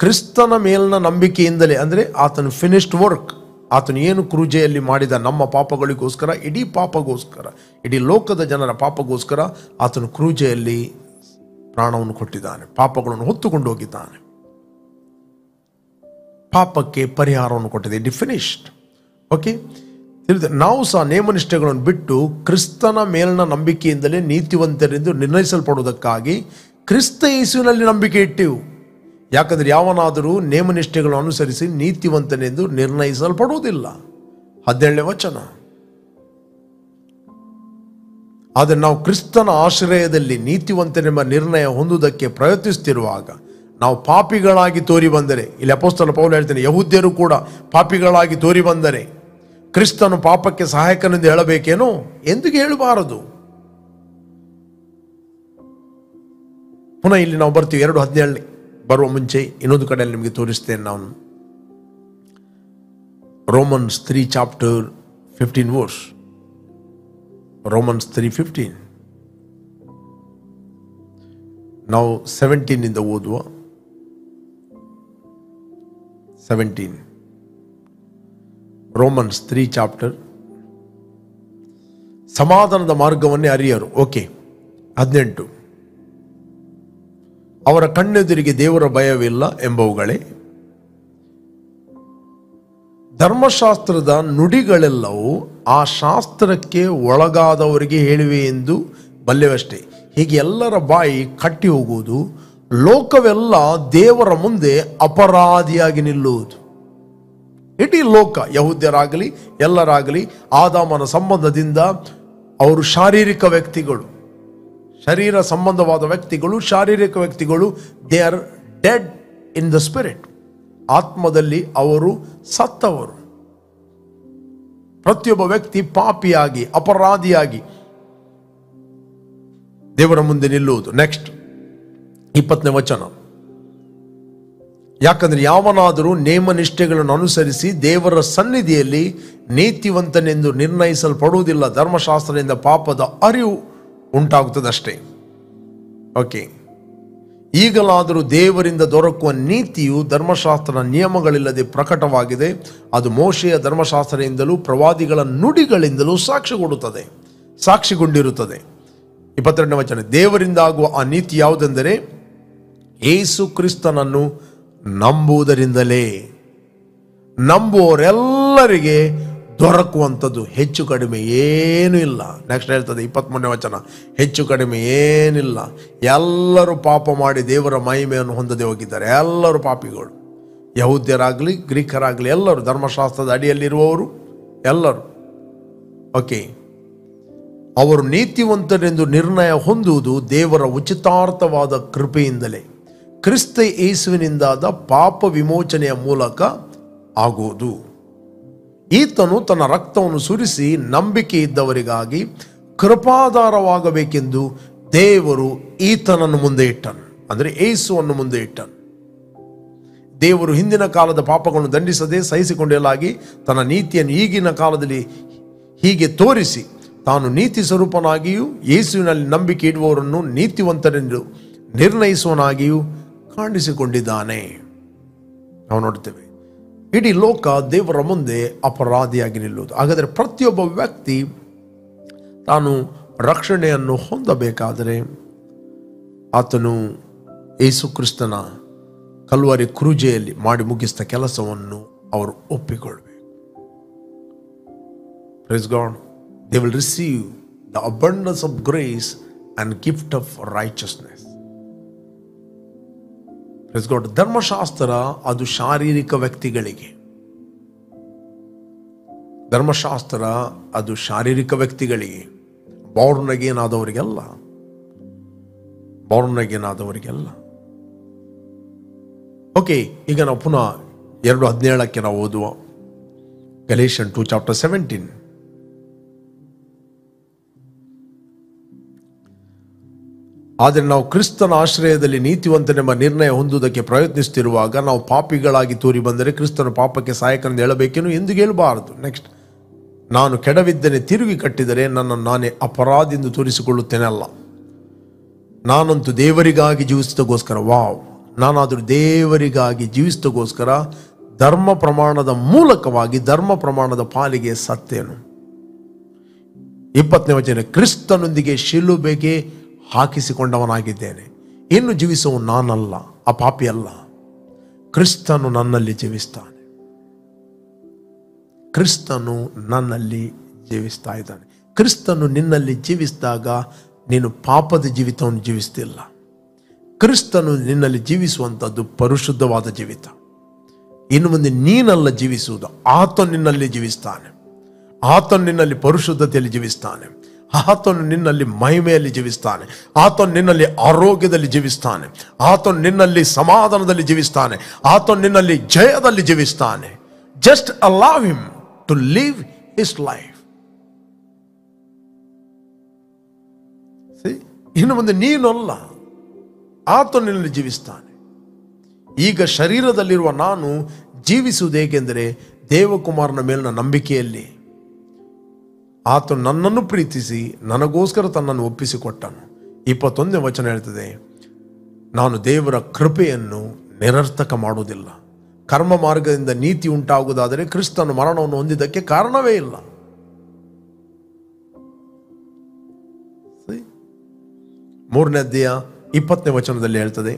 ಕ್ರಿಸ್ತನ ಮೇಲಿನ ನಂಬಿಕೆಯಿಂದಲೇ, ಅಂದರೆ ಆತನು ಫಿನಿಶ್ಡ್ ವರ್ಕ್, ಆತನು ಏನು ಕ್ರೂಜೆಯಲ್ಲಿ ಮಾಡಿದ ನಮ್ಮ ಪಾಪಗಳಿಗೋಸ್ಕರ, ಇಡೀ ಪಾಪಗೋಸ್ಕರ, ಇಡೀ ಲೋಕದ ಜನರ ಪಾಪಗೋಸ್ಕರ ಆತನು ಕ್ರೂಜೆಯಲ್ಲಿ ಪ್ರಾಣವನ್ನು ಕೊಟ್ಟಿದ್ದಾನೆ, ಪಾಪಗಳನ್ನು ಹೊತ್ತುಕೊಂಡು ಹೋಗಿದ್ದಾನೆ, ಪಾಪಕ್ಕೆ ಪರಿಹಾರವನ್ನು ಕೊಟ್ಟಿದೆ. It finished. ಓಕೆ, ನಾವು ಸಹ ನೇಮನಿಷ್ಠೆಗಳನ್ನು ಬಿಟ್ಟು ಕ್ರಿಸ್ತನ ಮೇಲಿನ ನಂಬಿಕೆಯಿಂದಲೇ ನೀತಿವಂತರೆಂದು ನಿರ್ಣಯಿಸಲ್ಪಡುವುದಕ್ಕಾಗಿ ಕ್ರಿಸ್ತ ಯೇಸುವಿನಲ್ಲಿ ನಂಬಿಕೆ ಇಟ್ಟೆವು. ಯಾಕಂದರೆ ಯಾವನಾದರೂ ನೇಮನಿಷ್ಠೆಗಳನ್ನು ಅನುಸರಿಸಿ ನೀತಿವಂತನೆಂದು ನಿರ್ಣಯಿಸಲ್ಪಡುವುದಿಲ್ಲ. 17ನೇ ವಚನ. ಆದರೆ ನಾವು ಕ್ರಿಸ್ತನ ಆಶ್ರಯದಲ್ಲಿ ನೀತಿವಂತನೆಂಬ ನಿರ್ಣಯ ಹೊಂದುವುದಕ್ಕೆ ಪ್ರಯತ್ನಿಸುತ್ತಿರುವಾಗ ನಾವು ಪಾಪಿಗಳಾಗಿ ತೋರಿ ಬಂದರೆ, ಇಲ್ಲಿ ಅಪೊಸ್ತಲ ಪೌಲ ಹೇಳ್ತಾನೆ, ಯಹೂದ್ಯರು ಕೂಡ ಪಾಪಿಗಳಾಗಿ ತೋರಿ ಬಂದರೆ ಕ್ರಿಸ್ತನು ಪಾಪಕ್ಕೆ ಸಹಾಯಕನೆಂದು ಹೇಳಬೇಕೇನೋ? ಎಂದಿಗೂ ಹೇಳಬಾರದು. ಪುನಃ ಇಲ್ಲಿ ನಾವು ಬರ್ತೀವಿ 2:17 ಬರುವ ಮುಂಚೆ ಇನ್ನೊಂದು ಕಡೆಯಲ್ಲಿ ನಿಮಗೆ ತೋರಿಸ್ತೇನೆ ನಾನು. Romans 3 chapter 15 verse. ರೋಮನ್ಸ್ 3:15. ನಾವು 17 ಓದುವ. 17 ರೋಮನ್ಸ್ 3 ಚಾಪ್ಟರ್. ಸಮಾಧಾನದ ಮಾರ್ಗವನ್ನೇ ಅರಿಯರು. ಓಕೆ, 18 ಅವರ ಕಣ್ಣೆದುರಿಗೆ ದೇವರ ಭಯವಿಲ್ಲ ಎಂಬವುಗಳೇ, ಧರ್ಮಶಾಸ್ತ್ರದ ನುಡಿಗಳೆಲ್ಲವೂ ಆ ಶಾಸ್ತ್ರಕ್ಕೆ ಒಳಗಾದವರಿಗೆ ಹೇಳಿವೆ ಎಂದು ಬಲ್ಲೆವಷ್ಟೇ. ಹೀಗೆ ಎಲ್ಲರ ಬಾಯಿ ಕಟ್ಟಿ ಹೋಗುವುದು, ಲೋಕವೆಲ್ಲ ದೇವರ ಮುಂದೆ ಅಪರಾಧಿಯಾಗಿ ನಿಲ್ಲುವುದು. ಇಡೀ ಲೋಕ, ಯಹೂದ್ಯರಾಗಲಿ ಎಲ್ಲರಾಗಲಿ, ಆದಾಮನ ಸಂಬಂಧದಿಂದ ಅವರು ಶಾರೀರಿಕ ವ್ಯಕ್ತಿಗಳು, ಶರೀರ ಸಂಬಂಧವಾದ ವ್ಯಕ್ತಿಗಳು, ಶಾರೀರಿಕ ವ್ಯಕ್ತಿಗಳು. They are dead in the spirit. ಆತ್ಮದಲ್ಲಿ ಅವರು ಸತ್ತವರು. ಪ್ರತಿಯೊಬ್ಬ ವ್ಯಕ್ತಿ ಪಾಪಿಯಾಗಿ, ಅಪರಾಧಿಯಾಗಿ ದೇವರ ಮುಂದೆ ನಿಲ್ಲುವುದು. ನೆಕ್ಸ್ಟ್ 20ನೇ ವಚನ. ಯಾಕಂದ್ರೆ ಯಾವನಾದರೂ ನೇಮನಿಷ್ಠೆಗಳನ್ನು ಅನುಸರಿಸಿ ದೇವರ ಸನ್ನಿಧಿಯಲ್ಲಿ ನೀತಿವಂತನೆಂದು ನಿರ್ಣಯಿಸಲ್ಪಡುವುದಿಲ್ಲ. ಧರ್ಮಶಾಸ್ತ್ರದಿಂದ ಪಾಪದ ಅರಿವು ಉಂಟಾಗುತ್ತದಷ್ಟೇ. ಓಕೆ, ಈಗಲಾದರೂ ದೇವರಿಂದ ದೊರಕುವ ನೀತಿಯು ಧರ್ಮಶಾಸ್ತ್ರ ನಿಯಮಗಳಿಲ್ಲದೆ ಪ್ರಕಟವಾಗಿದೆ. ಅದು ಮೋಶೆಯ ಧರ್ಮಶಾಸ್ತ್ರದಿಂದಲೂ ಪ್ರವಾದಿಗಳ ನುಡಿಗಳಿಂದಲೂ ಸಾಕ್ಷಿಗೊಂಡಿರುತ್ತದೆ. 22ನೇ ವಚನ. ದೇವರಿಂದ ಆಗುವ ಆ ನೀತಿ ಯಾವುದೆಂದರೆ ಯೇಸು ಕ್ರಿಸ್ತನನ್ನು ನಂಬುವುದರಿಂದಲೇ. ನಂಬುವವರೆಲ್ಲರಿಗೆ ದೊರಕುವಂಥದ್ದು ಹೆಚ್ಚು ಕಡಿಮೆ ಏನೂ ಇಲ್ಲ. ನೆಕ್ಸ್ಟ್ ಹೇಳ್ತದೆ 23ನೇ ವಚನ, ಹೆಚ್ಚು ಕಡಿಮೆ ಏನಿಲ್ಲ. ಎಲ್ಲರೂ ಪಾಪ ಮಾಡಿ ದೇವರ ಮಹಿಮೆಯನ್ನು ಹೊಂದದೆ ಹೋಗಿದ್ದಾರೆ. ಎಲ್ಲರೂ ಪಾಪಿಗಳು, ಯಹೂದ್ಯರಾಗಲಿ ಗ್ರೀಕರಾಗಲಿ ಎಲ್ಲರೂ, ಧರ್ಮಶಾಸ್ತ್ರದ ಅಡಿಯಲ್ಲಿರುವವರು ಎಲ್ಲರೂ. ಓಕೆ, ಅವರು ನೀತಿವಂತರೆಂದು ನಿರ್ಣಯ ಹೊಂದುವುದು ದೇವರ ಉಚಿತಾರ್ಥವಾದ ಕೃಪೆಯಿಂದಲೇ ಕ್ರಿಸ್ತ ಯೇಸುವಿನಿಂದಾದ ಪಾಪ ವಿಮೋಚನೆಯ ಮೂಲಕ ಆಗುವುದು. ಈತನು ತನ್ನ ರಕ್ತವನ್ನು ಸುರಿಸಿ ನಂಬಿಕೆ ಇದ್ದವರಿಗಾಗಿ ಕೃಪಾಧಾರವಾಗಬೇಕೆಂದು ದೇವರು ಈತನನ್ನು ಮುಂದೆ ಇಟ್ಟನು, ಅಂದರೆ ಯೇಸುವನ್ನು ಮುಂದೆ ಇಟ್ಟನು. ದೇವರು ಹಿಂದಿನ ಕಾಲದ ಪಾಪಗಳನ್ನು ದಂಡಿಸದೆ ಸಹಿಸಿಕೊಂಡೆಲಾಗಿ ತನ್ನ ನೀತಿಯನ್ನು ಈಗಿನ ಕಾಲದಲ್ಲಿ ಹೀಗೆ ತೋರಿಸಿ ತಾನು ನೀತಿ ಸ್ವರೂಪನಾಗಿಯೂ ಯೇಸುವಿನಲ್ಲಿ ನಂಬಿಕೆ ಇಡುವವರನ್ನು ನೀತಿವಂತರೆಂದು ನಿರ್ಣಯಿಸುವನಾಗಿಯೂ ಕಾಣಿಸಿಕೊಂಡಿದ್ದಾನೆ. ನಾವು ನೋಡ್ತೇವೆ, ಇಡೀ ಲೋಕ ದೇವರ ಮುಂದೆ ಅಪರಾಧಿಯಾಗಿ ನಿಲ್ಲುವುದು. ಹಾಗಾದರೆ ಪ್ರತಿಯೊಬ್ಬ ವ್ಯಕ್ತಿ ತಾನು ರಕ್ಷಣೆಯನ್ನು ಹೊಂದಬೇಕಾದರೆ ಆತನು ಯೇಸು ಕ್ರಿಸ್ತನ ಕಲ್ವಾರಿ ಕ್ರೂಜೆಯಲ್ಲಿ ಮಾಡಿ ಮುಗಿಸಿದ ಕೆಲಸವನ್ನು ಅವರು ಒಪ್ಪಿಕೊಳ್ಳಬೇಕು. Praise God. They will receive the abundance of grace and gift of righteousness. Praise God. ಧರ್ಮಶಾಸ್ತ್ರ ಅದು ಶಾರೀರಿಕ ವ್ಯಕ್ತಿಗಳಿಗೆ, ಧರ್ಮಶಾಸ್ತ್ರ ಅದು ಶಾರೀರಿಕ ವ್ಯಕ್ತಿಗಳಿಗೆ, ಬಾರ್ನ್ ಅಗೇನ್ ಆದವರಿಗೆಲ್ಲ, ಬಾರ್ನ್ ಅಗೇನ್ ಆದವರಿಗೆಲ್ಲ. ಓಕೆ, ಈಗ ನಾವು ಪುನಃ 2:17 ನಾವು ಓದುವ ಗಲೇಷಿಯನ್ 2:17. ಆದರೆ ನಾವು ಕ್ರಿಸ್ತನ ಆಶ್ರಯದಲ್ಲಿ ನೀತಿವಂತನೆಂಬ ನಿರ್ಣಯ ಹೊಂದುವುದಕ್ಕೆ ಪ್ರಯತ್ನಿಸುತ್ತಿರುವಾಗ ನಾವು ಪಾಪಿಗಳಾಗಿ ತೋರಿ ಬಂದರೆ ಕ್ರಿಸ್ತನ ಪಾಪಕ್ಕೆ ಸಹಾಯಕನೆಂದು ಹೇಳಬೇಕೇನು ಎಂದು ಹೇಳಬಾರದು. ನೆಕ್ಸ್ಟ್, ನಾನು ಕೆಡವಿದ್ದೇನೆ ತಿರುಗಿ ಕಟ್ಟಿದರೆ ನನ್ನನ್ನು ನಾನೇ ಅಪರಾಧಿ ಎಂದು ತೋರಿಸಿಕೊಳ್ಳುತ್ತೇನೆ ಅಲ್ಲ, ನಾನಂತೂ ದೇವರಿಗಾಗಿ ಜೀವಿಸಿದಗೋಸ್ಕರ, ನಾನಾದರೂ ದೇವರಿಗಾಗಿ ಜೀವಿಸಿದಗೋಸ್ಕರ ಧರ್ಮ ಪ್ರಮಾಣದ ಮೂಲಕವಾಗಿ ಧರ್ಮ ಪ್ರಮಾಣದ ಪಾಲಿಗೆ ಸತ್ತೇನು. 20ನೇ ವಚನ, ಕ್ರಿಸ್ತನೊಂದಿಗೆ ಶಿಲುಬೆಗೆ ಹಾಕಿಸಿಕೊಂಡವನಾಗಿದ್ದೇನೆ. ಇನ್ನು ಜೀವಿಸುವ ನಾನಲ್ಲ, ಆ ಪಾಪಿಯಲ್ಲ, ಕ್ರಿಸ್ತನು ನನ್ನಲ್ಲಿ ಜೀವಿಸ್ತಾನೆ. ಕ್ರಿಸ್ತನು ನನ್ನಲ್ಲಿ ಜೀವಿಸ್ತಾ ಇದ್ದಾನೆ. ಕ್ರಿಸ್ತನು ನಿನ್ನಲ್ಲಿ ಜೀವಿಸಿದಾಗ ನೀನು ಪಾಪದ ಜೀವಿತವನ್ನು ಜೀವಿಸ್ತಿಲ್ಲ. ಕ್ರಿಸ್ತನು ನಿನ್ನಲ್ಲಿ ಜೀವಿಸುವಂಥದ್ದು ಪರಿಶುದ್ಧವಾದ ಜೀವಿತ. ಇನ್ನು ಮುಂದೆ ನೀನಲ್ಲ ಜೀವಿಸುವುದು, ಆತನು ನಿನ್ನಲ್ಲಿ ಜೀವಿಸ್ತಾನೆ. ಆತನು ನಿನ್ನಲ್ಲಿ ಪರಿಶುದ್ಧತೆಯಲ್ಲಿ ಜೀವಿಸ್ತಾನೆ. ಆತನು ನಿನ್ನಲ್ಲಿ ಮಹಿಮೆಯಲ್ಲಿ ಜೀವಿಸ್ತಾನೆ. ಆತನು ನಿನ್ನಲ್ಲಿ ಆರೋಗ್ಯದಲ್ಲಿ ಜೀವಿಸ್ತಾನೆ. ಆತನು ನಿನ್ನಲ್ಲಿ ಸಮಾಧಾನದಲ್ಲಿ ಜೀವಿಸ್ತಾನೆ. ಆತನು ನಿನ್ನಲ್ಲಿ ಜಯದಲ್ಲಿ ಜೀವಿಸ್ತಾನೆ. Just allow him to live his life. ಇನ್ನು ಮುಂದೆ ನೀನಲ್ಲ, ಆತನು ನಿನ್ನಲ್ಲಿ ಜೀವಿಸ್ತಾನೆ. ಈಗ ಶರೀರದಲ್ಲಿರುವ ನಾನು ಜೀವಿಸುವುದು ಹೇಗೆಂದರೆ ದೇವಕುಮಾರನ ಮೇಲಿನ ನಂಬಿಕೆಯಲ್ಲಿ. ಆತನು ನನ್ನನ್ನು ಪ್ರೀತಿಸಿ ನನಗೋಸ್ಕರ ತನ್ನನ್ನು ಒಪ್ಪಿಸಿಕೊಟ್ಟನು. 21ನೇ ವಚನ ಹೇಳ್ತದೆ, ನಾನು ದೇವರ ಕೃಪೆಯನ್ನು ನಿರರ್ಥಕ ಮಾಡುವುದಿಲ್ಲ. ಕರ್ಮ ಮಾರ್ಗದಿಂದ ನೀತಿ ಉಂಟಾಗುವುದಾದರೆ ಕ್ರಿಸ್ತನು ಮರಣವನ್ನು ಹೊಂದಿದ್ದಕ್ಕೆ ಕಾರಣವೇ ಇಲ್ಲ. 3ನೇ ಅಧ್ಯಾಯ 20ನೇ ವಚನದಲ್ಲಿ ಹೇಳ್ತದೆ,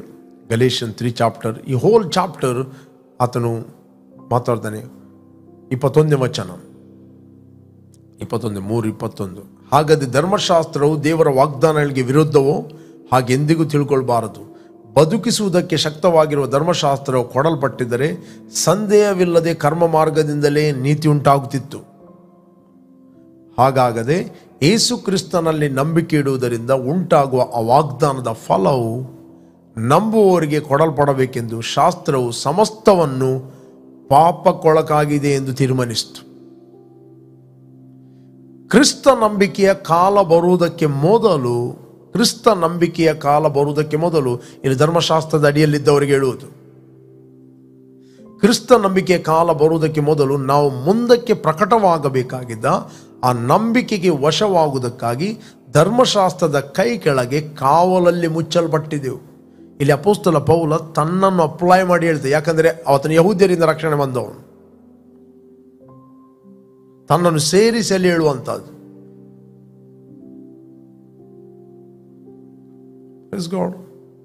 ಗಲೇಷಿಯನ್ 3 ಚಾಪ್ಟರ್, ಈ ಹೋಲ್ ಚಾಪ್ಟರ್ ಆತನು ಮಾತಾಡ್ತಾನೆ. 21ನೇ ವಚನ 21:3-21. ಹಾಗಾದರೆ ಧರ್ಮಶಾಸ್ತ್ರವು ದೇವರ ವಾಗ್ದಾನಗಳಿಗೆ ವಿರುದ್ಧವೋ? ಹಾಗೆಂದಿಗೂ ತಿಳ್ಕೊಳ್ಬಾರದು. ಬದುಕಿಸುವುದಕ್ಕೆ ಶಕ್ತವಾಗಿರುವ ಧರ್ಮಶಾಸ್ತ್ರವು ಕೊಡಲ್ಪಟ್ಟಿದ್ದರೆ ಸಂದೇಹವಿಲ್ಲದೆ ಕರ್ಮ ಮಾರ್ಗದಿಂದಲೇ ನೀತಿ ಉಂಟಾಗುತ್ತಿತ್ತು. ಹಾಗಾಗದೆ ಯೇಸು ಕ್ರಿಸ್ತನಲ್ಲಿ ನಂಬಿಕೆ ಇಡುವುದರಿಂದ ಉಂಟಾಗುವ ಆ ವಾಗ್ದಾನದ ಫಲವು ನಂಬುವವರಿಗೆ ಕೊಡಲ್ಪಡಬೇಕೆಂದು ಶಾಸ್ತ್ರವು ಸಮಸ್ತವನ್ನು ಪಾಪಕ್ಕೊಳಗಾಗಿದೆ ಎಂದು ತೀರ್ಮಾನಿಸಿತು. ಕ್ರಿಸ್ತ ನಂಬಿಕೆಯ ಕಾಲ ಬರುವುದಕ್ಕೆ ಮೊದಲು ಇಲ್ಲಿ ಧರ್ಮಶಾಸ್ತ್ರದ ಅಡಿಯಲ್ಲಿದ್ದವರಿಗೆ ಹೇಳುವುದು, ಕ್ರಿಸ್ತ ನಂಬಿಕೆಯ ಕಾಲ ಬರುವುದಕ್ಕೆ ಮೊದಲು ನಾವು ಮುಂದಕ್ಕೆ ಪ್ರಕಟವಾಗಬೇಕಾಗಿದ್ದ ಆ ನಂಬಿಕೆಗೆ ವಶವಾಗುವುದಕ್ಕಾಗಿ ಧರ್ಮಶಾಸ್ತ್ರದ ಕೈ ಕೆಳಗೆ ಕಾವಲಲ್ಲಿ ಮುಚ್ಚಲ್ಪಟ್ಟಿದ್ದೆವು. ಇಲ್ಲಿ ಅಪೊಸ್ತಲ ಪೌಲ ತನ್ನನ್ನು ಅಪ್ಲೈ ಮಾಡಿ ಹೇಳ್ತೇವೆ, ಯಾಕಂದರೆ ಆತನು ಯಹೂದ್ಯರಿಂದ ರಕ್ಷಣೆ ಬಂದವನು, ತನ್ನನ್ನು ಸೇರಿಸಿ ಅಲ್ಲಿ ಹೇಳುವಂಥದ್ದು.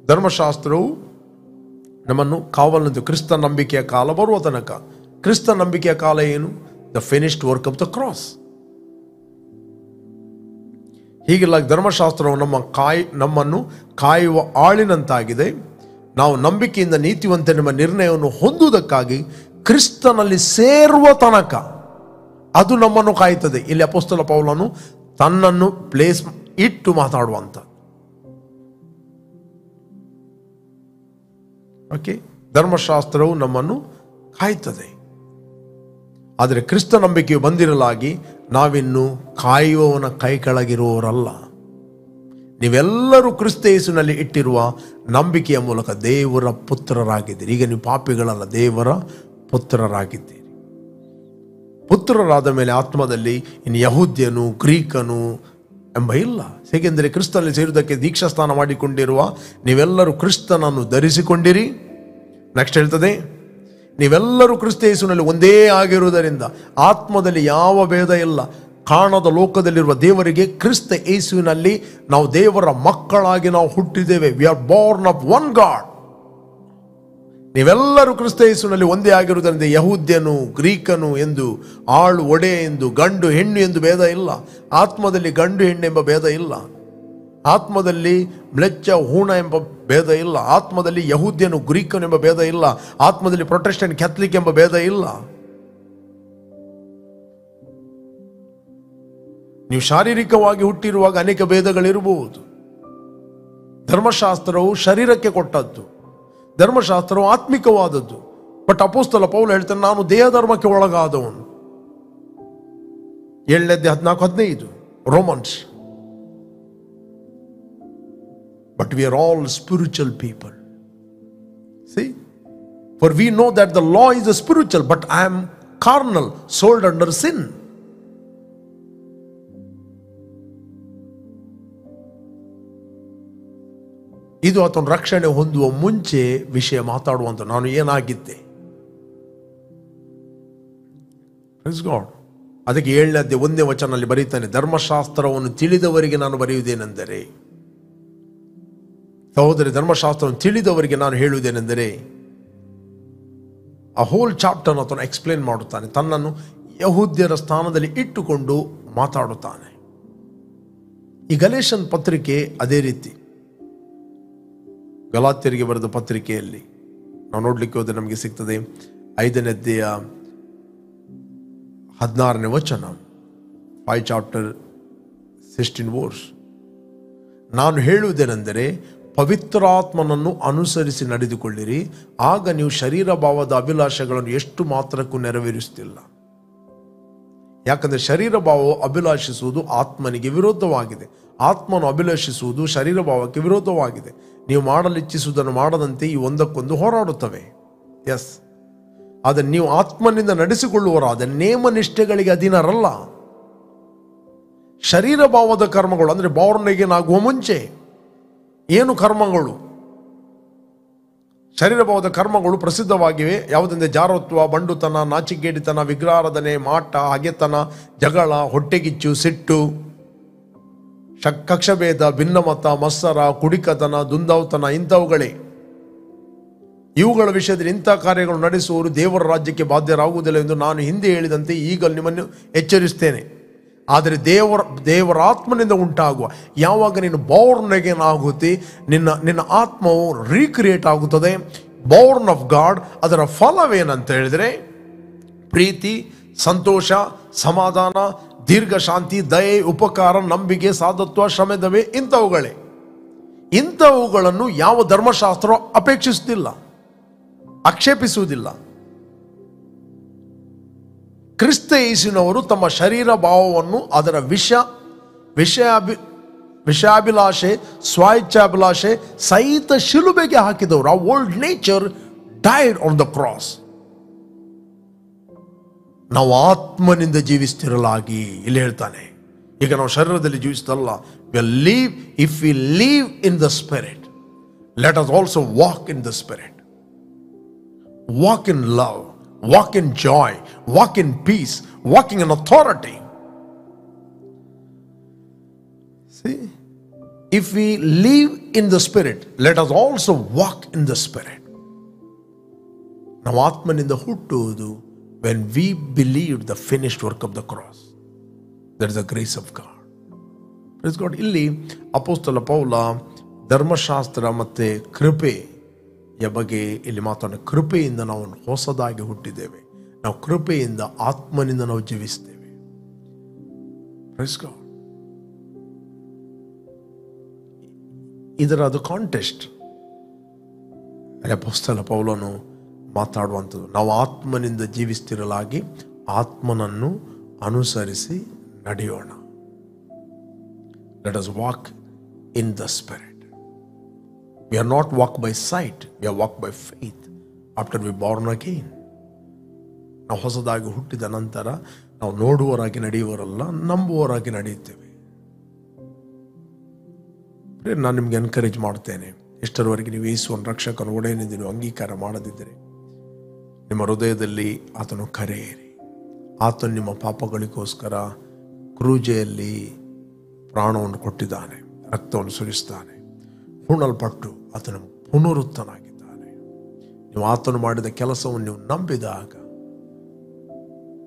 ಧರ್ಮಶಾಸ್ತ್ರವು ನಮ್ಮನ್ನು ಕಾವಲಂತೆ ಕ್ರಿಸ್ತ ನಂಬಿಕೆಯ ಕಾಲ ಬರುವ ತನಕ. ಕ್ರಿಸ್ತ ನಂಬಿಕೆಯ ಕಾಲ ಏನು? The finished work of the cross. ಹೀಗಿಲ್ಲ, ಧರ್ಮಶಾಸ್ತ್ರವು ನಮ್ಮನ್ನು ಕಾಯುವ ಆಳಿನಂತಾಗಿದೆ. ನಾವು ನಂಬಿಕೆಯಿಂದ ನೀತಿವಂತನೆಂಬ ನಿರ್ಣಯವನ್ನು ಹೊಂದುವುದಕ್ಕಾಗಿ ಕ್ರಿಸ್ತನಲ್ಲಿ ಸೇರುವ ತನಕ ಅದು ನಮ್ಮನ್ನು ಕಾಯುತ್ತದೆ. ಇಲ್ಲಿ ಅಪೊಸ್ತಲ ಪೌಲನು ತನ್ನನ್ನು ಪ್ಲೇಸ್ ಇಟ್ಟು ಮಾತಾಡುವಂತ. ಓಕೆ, ಧರ್ಮಶಾಸ್ತ್ರವು ನಮ್ಮನ್ನು ಕಾಯುತ್ತದೆ. ಆದರೆ ಕ್ರಿಸ್ತ ನಂಬಿಕೆಯು ಬಂದಿರಲಾಗಿ ನಾವಿನ್ನು ಕಾಯುವವನ ಕೈ ಕೆಳಗಿರುವವರಲ್ಲ. ನೀವೆಲ್ಲರೂ ಕ್ರಿಸ್ತ ಯೇಸುವಿನಲ್ಲಿ ಇಟ್ಟಿರುವ ನಂಬಿಕೆಯ ಮೂಲಕ ದೇವರ ಪುತ್ರರಾಗಿದ್ದೀರಿ. ಈಗ ನೀವು ಪಾಪಿಗಳಲ್ಲ, ದೇವರ ಪುತ್ರರಾಗಿದ್ದೀರಿ. ಪುತ್ರರಾದ ಮೇಲೆ ಆತ್ಮದಲ್ಲಿ ಇನ್ನು ಯಹೂದ್ಯನು ಗ್ರೀಕನು ಎಂಬ ಇಲ್ಲ. ಹೇಗೆಂದರೆ ಕ್ರಿಸ್ತನಲ್ಲಿ ಸೇರುವುದಕ್ಕೆ ದೀಕ್ಷಾಸ್ನಾನ ಮಾಡಿಕೊಂಡಿರುವ ನೀವೆಲ್ಲರೂ ಕ್ರಿಸ್ತನನ್ನು ಧರಿಸಿಕೊಂಡಿರಿ. ನೆಕ್ಸ್ಟ್ ಹೇಳ್ತದೆ, ನೀವೆಲ್ಲರೂ ಕ್ರಿಸ್ತ ಯೇಸುವಿನಲ್ಲಿ ಒಂದೇ ಆಗಿರುವುದರಿಂದ ಆತ್ಮದಲ್ಲಿ ಯಾವ ಭೇದ ಇಲ್ಲ. ಕಾಣದ ಲೋಕದಲ್ಲಿರುವ ದೇವರಿಗೆ ಕ್ರಿಸ್ತ ಯೇಸುವಿನಲ್ಲಿ ನಾವು ದೇವರ ಮಕ್ಕಳಾಗಿ ನಾವು ಹುಟ್ಟಿದ್ದೇವೆ. We are born of one God. ನೀವೆಲ್ಲರೂ ಕ್ರಿಸ್ತ ಯೇಸುವಿನಲ್ಲಿ ಒಂದೇ ಆಗಿರುವುದರಿಂದ ಯಹೂದ್ಯನು ಗ್ರೀಕನು ಎಂದು, ಆಳು ಒಡೆ ಎಂದು, ಗಂಡು ಹೆಣ್ಣು ಎಂದು ಭೇದ ಇಲ್ಲ. ಆತ್ಮದಲ್ಲಿ ಗಂಡು ಹೆಣ್ಣು ಎಂಬ ಭೇದ ಇಲ್ಲ. ಆತ್ಮದಲ್ಲಿ ಮ್ಲೆಚ್ಚ ಹೂಣ ಎಂಬ ಭೇದ ಇಲ್ಲ. ಆತ್ಮದಲ್ಲಿ ಯಹೂದ್ಯನು ಗ್ರೀಕನು ಎಂಬ ಭೇದ ಇಲ್ಲ. ಆತ್ಮದಲ್ಲಿ ಪ್ರೊಟೆಸ್ಟೆಂಟ್ ಕ್ಯಾಥಲಿಕ್ ಎಂಬ ಭೇದ ಇಲ್ಲ. ನೀವು ಶಾರೀರಿಕವಾಗಿ ಹುಟ್ಟಿರುವಾಗ ಅನೇಕ ಭೇದಗಳಿರಬಹುದು. ಧರ್ಮಶಾಸ್ತ್ರವು ಶರೀರಕ್ಕೆ ಕೊಟ್ಟದ್ದು, ಧರ್ಮಶಾಸ್ತ್ರವು ಆತ್ಮಿಕವಾದದ್ದು. ಬಟ್ ಅಪೊಸ್ತಲ ಪೌಲ ಹೇಳ್ತಾನೆ, ನಾನು ದೇಹ ಧರ್ಮಕ್ಕೆ ಒಳಗಾದವನು. 7:14-15 Romans. But we are all spiritual people. See? For we know that the law is a spiritual, but I am carnal, sold under sin. ಇದು ಆತನ ರಕ್ಷಣೆ ಹೊಂದುವ ಮುಂಚೆ ವಿಷಯ ಮಾತಾಡುವಂತ. ನಾನು ಏನಾಗಿದ್ದೆ, ಅದಕ್ಕೆ 7:1 ಬರೀತಾನೆ, ಧರ್ಮಶಾಸ್ತ್ರವನ್ನು ತಿಳಿದವರಿಗೆ ನಾನು ಬರೆಯುವುದೇನೆಂದರೆ, ಸಹೋದರಿ, ಧರ್ಮಶಾಸ್ತ್ರವನ್ನು ತಿಳಿದವರಿಗೆ ನಾನು ಹೇಳುವುದೇನೆಂದರೆ, ಆ ಹೋಲ್ ಚಾಪ್ಟರ್ ಆತನು ಎಕ್ಸ್ಪ್ಲೇನ್ ಮಾಡುತ್ತಾನೆ. ತನ್ನನ್ನು ಯಹೂದ್ಯರ ಸ್ಥಾನದಲ್ಲಿ ಇಟ್ಟುಕೊಂಡು ಮಾತಾಡುತ್ತಾನೆ. ಈ ಗಲೇಷನ್ ಪತ್ರಿಕೆ ಅದೇ ರೀತಿ. ಗಲಾತ್ಯರಿಗೆ ಬರೆದ ಪತ್ರಿಕೆಯಲ್ಲಿ ನಾವು ನೋಡ್ಲಿಕ್ಕೆ ಹೋದರೆ ನಮಗೆ ಸಿಗ್ತದೆ 5:16 5 ಚಾಪ್ಟರ್ 16 ವರ್ಸ್. ನಾನು ಹೇಳುವುದೇನೆಂದರೆ, ಪವಿತ್ರಾತ್ಮನನ್ನು ಅನುಸರಿಸಿ ನಡೆದುಕೊಳ್ಳಿರಿ, ಆಗ ನೀವು ಶರೀರ ಭಾವದ ಅಭಿಲಾಷೆಗಳನ್ನು ಎಷ್ಟು ಮಾತ್ರಕ್ಕೂ ನೆರವೇರಿಸುತ್ತಿಲ್ಲ. ಯಾಕಂದರೆ ಶರೀರ ಭಾವವು ಅಭಿಲಾಷಿಸುವುದು ಆತ್ಮನಿಗೆ ವಿರೋಧವಾಗಿದೆ, ಆತ್ಮನು ಅಭಿಲಾಷಿಸುವುದು ಶರೀರ ಭಾವಕ್ಕೆ ವಿರೋಧವಾಗಿದೆ. ನೀವು ಮಾಡಲಿಚ್ಛಿಸುವುದನ್ನು ಮಾಡದಂತೆ ಈ ಒಂದಕ್ಕೊಂದು ಹೋರಾಡುತ್ತವೆ. ಎಸ್, ಆದರೆ ನೀವು ಆತ್ಮನಿಂದ ನಡೆಸಿಕೊಳ್ಳುವರಾದ ನೇಮ ನಿಷ್ಠೆಗಳಿಗೆ ಅಧೀನರಲ್ಲ. ಶರೀರ ಭಾವದ ಕರ್ಮಗಳು ಅಂದರೆ ಬಾರ್ನೆಗೇನಾಗುವ ಮುಂಚೆ ಏನು ಕರ್ಮಗಳು, ಶರೀರ ಭಾವದ ಕರ್ಮಗಳು ಪ್ರಸಿದ್ಧವಾಗಿವೆ. ಯಾವುದೆಂದರೆ ಜಾರತ್ವ, ಬಂಡುತನ, ನಾಚಿಕೇಡಿತನ, ವಿಗ್ರಹಾರಾಧನೆ, ಮಾಟ, ಹಗೆತನ, ಜಗಳ, ಹೊಟ್ಟೆಗಿಚ್ಚು, ಸಿಟ್ಟು, ಕಕ್ಷಭೇದ, ಭಿನ್ನಮತ, ಮತ್ಸರ, ಕುಡಿಕತನ, ದುಂದಾವತನ ಇಂಥವುಗಳೇ. ಇವುಗಳ ವಿಷಯದಲ್ಲಿ ಇಂಥ ಕಾರ್ಯಗಳು ನಡೆಸುವವರು ದೇವರ ರಾಜ್ಯಕ್ಕೆ ಬಾಧ್ಯರಾಗುವುದಿಲ್ಲ ಎಂದು ನಾನು ಹಿಂದೆ ಹೇಳಿದಂತೆ ಈಗಲೂ ನಿಮ್ಮನ್ನು ಎಚ್ಚರಿಸ್ತೇನೆ. ಆದರೆ ದೇವರ ಆತ್ಮನಿಂದ ಉಂಟಾಗುವ, ಯಾವಾಗ ನೀನು ಬಾರ್ನ್ ಅಗೇನ್ ಆಗುತ್ತೆ, ನಿನ್ನ ಆತ್ಮವು ರೀಕ್ರಿಯೇಟ್ ಆಗುತ್ತದೆ, ಬಾರ್ನ್ ಆಫ್ ಗಾಡ್. ಅದರ ಫಲವೇನಂತ ಹೇಳಿದರೆ ಪ್ರೀತಿ, ಸಂತೋಷ, ಸಮಾಧಾನ, ದೀರ್ಘ ಶಾಂತಿ, ದಯೆ, ಉಪಕಾರ, ನಂಬಿಕೆ, ಸಾಧತ್ವ, ಶ್ರಮೆದವೇ ಇಂಥವುಗಳೇ. ಇಂಥವುಗಳನ್ನು ಯಾವ ಧರ್ಮಶಾಸ್ತ್ರ ಅಪೇಕ್ಷಿಸುತ್ತಿಲ್ಲ, ಆಕ್ಷೇಪಿಸುವುದಿಲ್ಲ. ಕ್ರಿಸ್ತ ಯೇಸುವಿನವರು ತಮ್ಮ ಶರೀರ ಭಾವವನ್ನು ಅದರ ವಿಷಯಾಭಿಲಾಷೆ, ಸ್ವಾಯಿಚ್ಛಾಭಿಲಾಷೆ ಸಹಿತ ಶಿಲುಬೆಗೆ ಹಾಕಿದವರು. ಆ old nature died on the cross. ನಾವು ಆತ್ಮನಿಂದ ಜೀವಿಸ್ತಿರಲಾಗಿ ಇಲ್ಲಿ ಹೇಳ್ತಾನೆ. ಈಗ ನಾವು ಶರೀರದಲ್ಲಿ ಜೀವಿಸ್ತಲ್ಲ. If we live in the Spirit, let us also walk in the Spirit. Walk in love, walk in joy, walk in peace, walking in authority. See, if we live in the spirit, let us also walk in the spirit. ನಾವು ಆತ್ಮನಿಂದ ಹುಟ್ಟುವುದು when we believed the finished work of the cross. That is the grace of God. Praise God. ಇಲ್ಲಿ ಅಪೊಸ್ತಲ ಪೌಲ ಧರ್ಮಶಾಸ್ತ್ರ ಮತ್ತೆ ಕೃಪೆಯ ಬಗ್ಗೆ ಇಲ್ಲಿ ಮಾತಾಡೋ. ಕೃಪೆಯಿಂದ ನಾವು ಹೊಸದಾಗಿ ಹುಟ್ಟಿದ್ದೇವೆ. ನಾವು ಕೃಪೆಯಿಂದ ಆತ್ಮನಿಂದ ನಾವು ಜೀವಿಸ್ತೇವೆ. Praise God. ಇದರ ಅದು ಕಾಂಟೆಸ್ಟ್ ಅಪೊಸ್ತಲ ಪೌಲನು ಮಾತಾಡುವಂಥದ್ದು. ನಾವು ಆತ್ಮನಿಂದ ಜೀವಿಸ್ತಿರಲಾಗಿ ಆತ್ಮನನ್ನು ಅನುಸರಿಸಿ ನಡೆಯೋಣ. Let us walk in the Spirit. We are not walk by sight, we are walk by faith after we born again. ನಾವು ಹೊಸದಾಗಿ ಹುಟ್ಟಿದ ನಂತರ ನಾವು ನೋಡುವವರಾಗಿ ನಡೆಯುವವರಲ್ಲ, ನಂಬುವವರಾಗಿ ನಡೆಯುತ್ತೇವೆ. ನಾನು ನಿಮ್ಗೆ ಎನ್ಕರೇಜ್ ಮಾಡ್ತೇನೆ, ಎಷ್ಟರವರೆಗೆ ನೀವು ಯೇಸುವನ್ನು ರಕ್ಷಕನ ಒಡೆಯನೆಂದು ನೀವು ಅಂಗೀಕಾರ ಮಾಡದಿದ್ದರೆ ನಿಮ್ಮ ಹೃದಯದಲ್ಲಿ ಆತನು ಕರೆಯಿರಿ. ಆತನು ನಿಮ್ಮ ಪಾಪಗಳಿಗೋಸ್ಕರ ಕ್ರೂಜೆಯಲ್ಲಿ ಪ್ರಾಣವನ್ನು ಕೊಟ್ಟಿದ್ದಾನೆ, ರಕ್ತವನ್ನು ಸುರಿಸ್ತಾನೆ, ಹೂಣಲ್ಪಟ್ಟು ಆತನು ಪುನರುತ್ತನಾಗಿದ್ದಾನೆ. ನೀವು ಆತನು ಮಾಡಿದ ಕೆಲಸವನ್ನು ನೀವು ನಂಬಿದಾಗ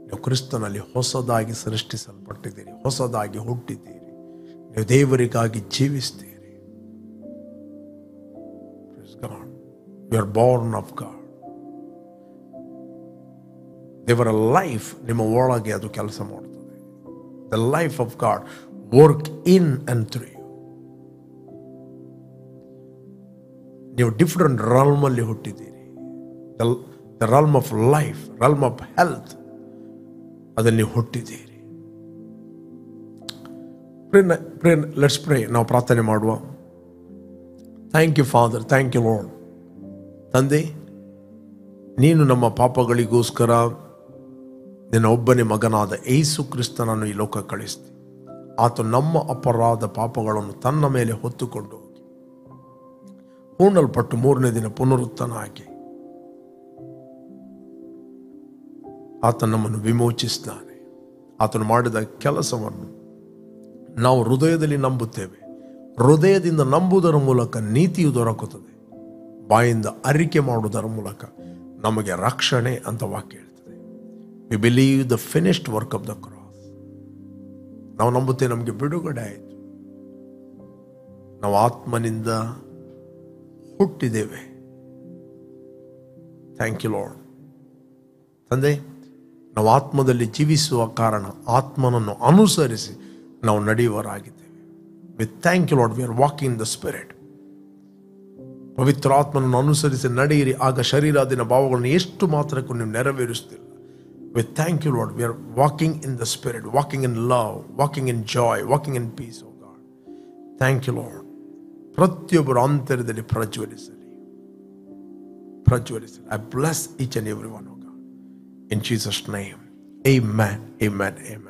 ನೀವು ಕ್ರಿಸ್ತನಲ್ಲಿ ಹೊಸದಾಗಿ ಸೃಷ್ಟಿಸಲ್ಪಟ್ಟಿದ್ದೀರಿ, ಹೊಸದಾಗಿ ಹುಟ್ಟಿದ್ದೀರಿ, ನೀವು ದೇವರಿಗಾಗಿ ಜೀವಿಸ್ತೀರಿ. You are born of God. ದೇವರ ಲೈಫ್ ನಿಮ್ಮ ಒಳಗೆ ಅದು ಕೆಲಸ ಮಾಡುತ್ತದೆ. The life of God work in and through you. ನೀವು ಡಿಫರೆಂಟ್ realm ಅಲ್ಲಿ ಹುಟ್ಟಿದ್ದೀರಿ. The realm of life, realm of health, ಅದರಲ್ಲಿ ನೀವು ಹುಟ್ಟಿದ್ದೀರಿ. Let's pray. ನಾವು ಪ್ರಾರ್ಥನೆ ಮಾಡುವ. Thank you, Father. Thank you, Lord. ತಂದೆ, ನೀನು ನಮ್ಮ ಪಾಪಗಳಿಗೋಸ್ಕರ ನಿನ್ನ ಒಬ್ಬನೇ ಮಗನಾದ ಯೇಸು ಕ್ರಿಸ್ತನನ್ನು ಈ ಲೋಕ ಕಳಿಸ್ತಿ. ಆತ ನಮ್ಮ ಅಪರಾಧ ಪಾಪಗಳನ್ನು ತನ್ನ ಮೇಲೆ ಹೊತ್ತುಕೊಂಡು ಹೋಗಿ ಹೂಣಲ್ಪಟ್ಟು 3ನೇ ದಿನ ಪುನರುತ್ಥಾನಾಗಿ ಆತ ನಮ್ಮನ್ನು ವಿಮೋಚಿಸಿದ್ದಾನೆ. ಆತನು ಮಾಡಿದ ಕೆಲಸವನ್ನು ನಾವು ಹೃದಯದಲ್ಲಿ ನಂಬುತ್ತೇವೆ. ಹೃದಯದಿಂದ ನಂಬುವುದರ ಮೂಲಕ ನೀತಿಯು ದೊರಕುತ್ತದೆ. ಬಾಯಿಂದ ಅರಿಕೆ ಮಾಡುವುದರ ಮೂಲಕ ನಮಗೆ ರಕ್ಷಣೆ ಅಂತ ವಾಕ್ಯ ಹೇಳ್ತದೆ. We believe the finished work of the cross. ನಾವು ನಂಬುತ್ತೇವೆ, ನಮಗೆ ಬಿಡುಗಡೆ ಆಯಿತು, ನಾವು ಆತ್ಮನಿಂದ ಹುಟ್ಟಿದ್ದೇವೆ. Thank you lord. ತಂದೆ, ನಾವು ಆತ್ಮದಲ್ಲಿ ಜೀವಿಸುವ ಕಾರಣ ಆತ್ಮನನ್ನು ಅನುಸರಿಸಿ ನಾವು ನಡೆಯುವರಾಗಿದ್ದೇವೆ. We thank you Lord, we are walking in the Spirit. ಪವಿತ್ರ ಆತ್ಮನನ್ನು ಅನುಸರಿಸಿ ನಡೆಯಿರಿ, ಆಗ ಶರೀರಾದಿನ ಭಾವಗಳನ್ನು ಎಷ್ಟು ಮಾತ್ರಕ್ಕೂ ನೀವು ನೆರವೇರಿಸ್ತಿಲ್ಲ. We thank you Lord, we are walking in the Spirit, walking in love, walking in joy, walking in peace. O God, thank you Lord. ಪ್ರತಿಯೊಬ್ಬರು ಅಂತರ್ಯದಲ್ಲಿ ಪ್ರಜ್ವಲಿಸಲಿ. I bless each and every one, O God, in Jesus name. Amen, amen, amen.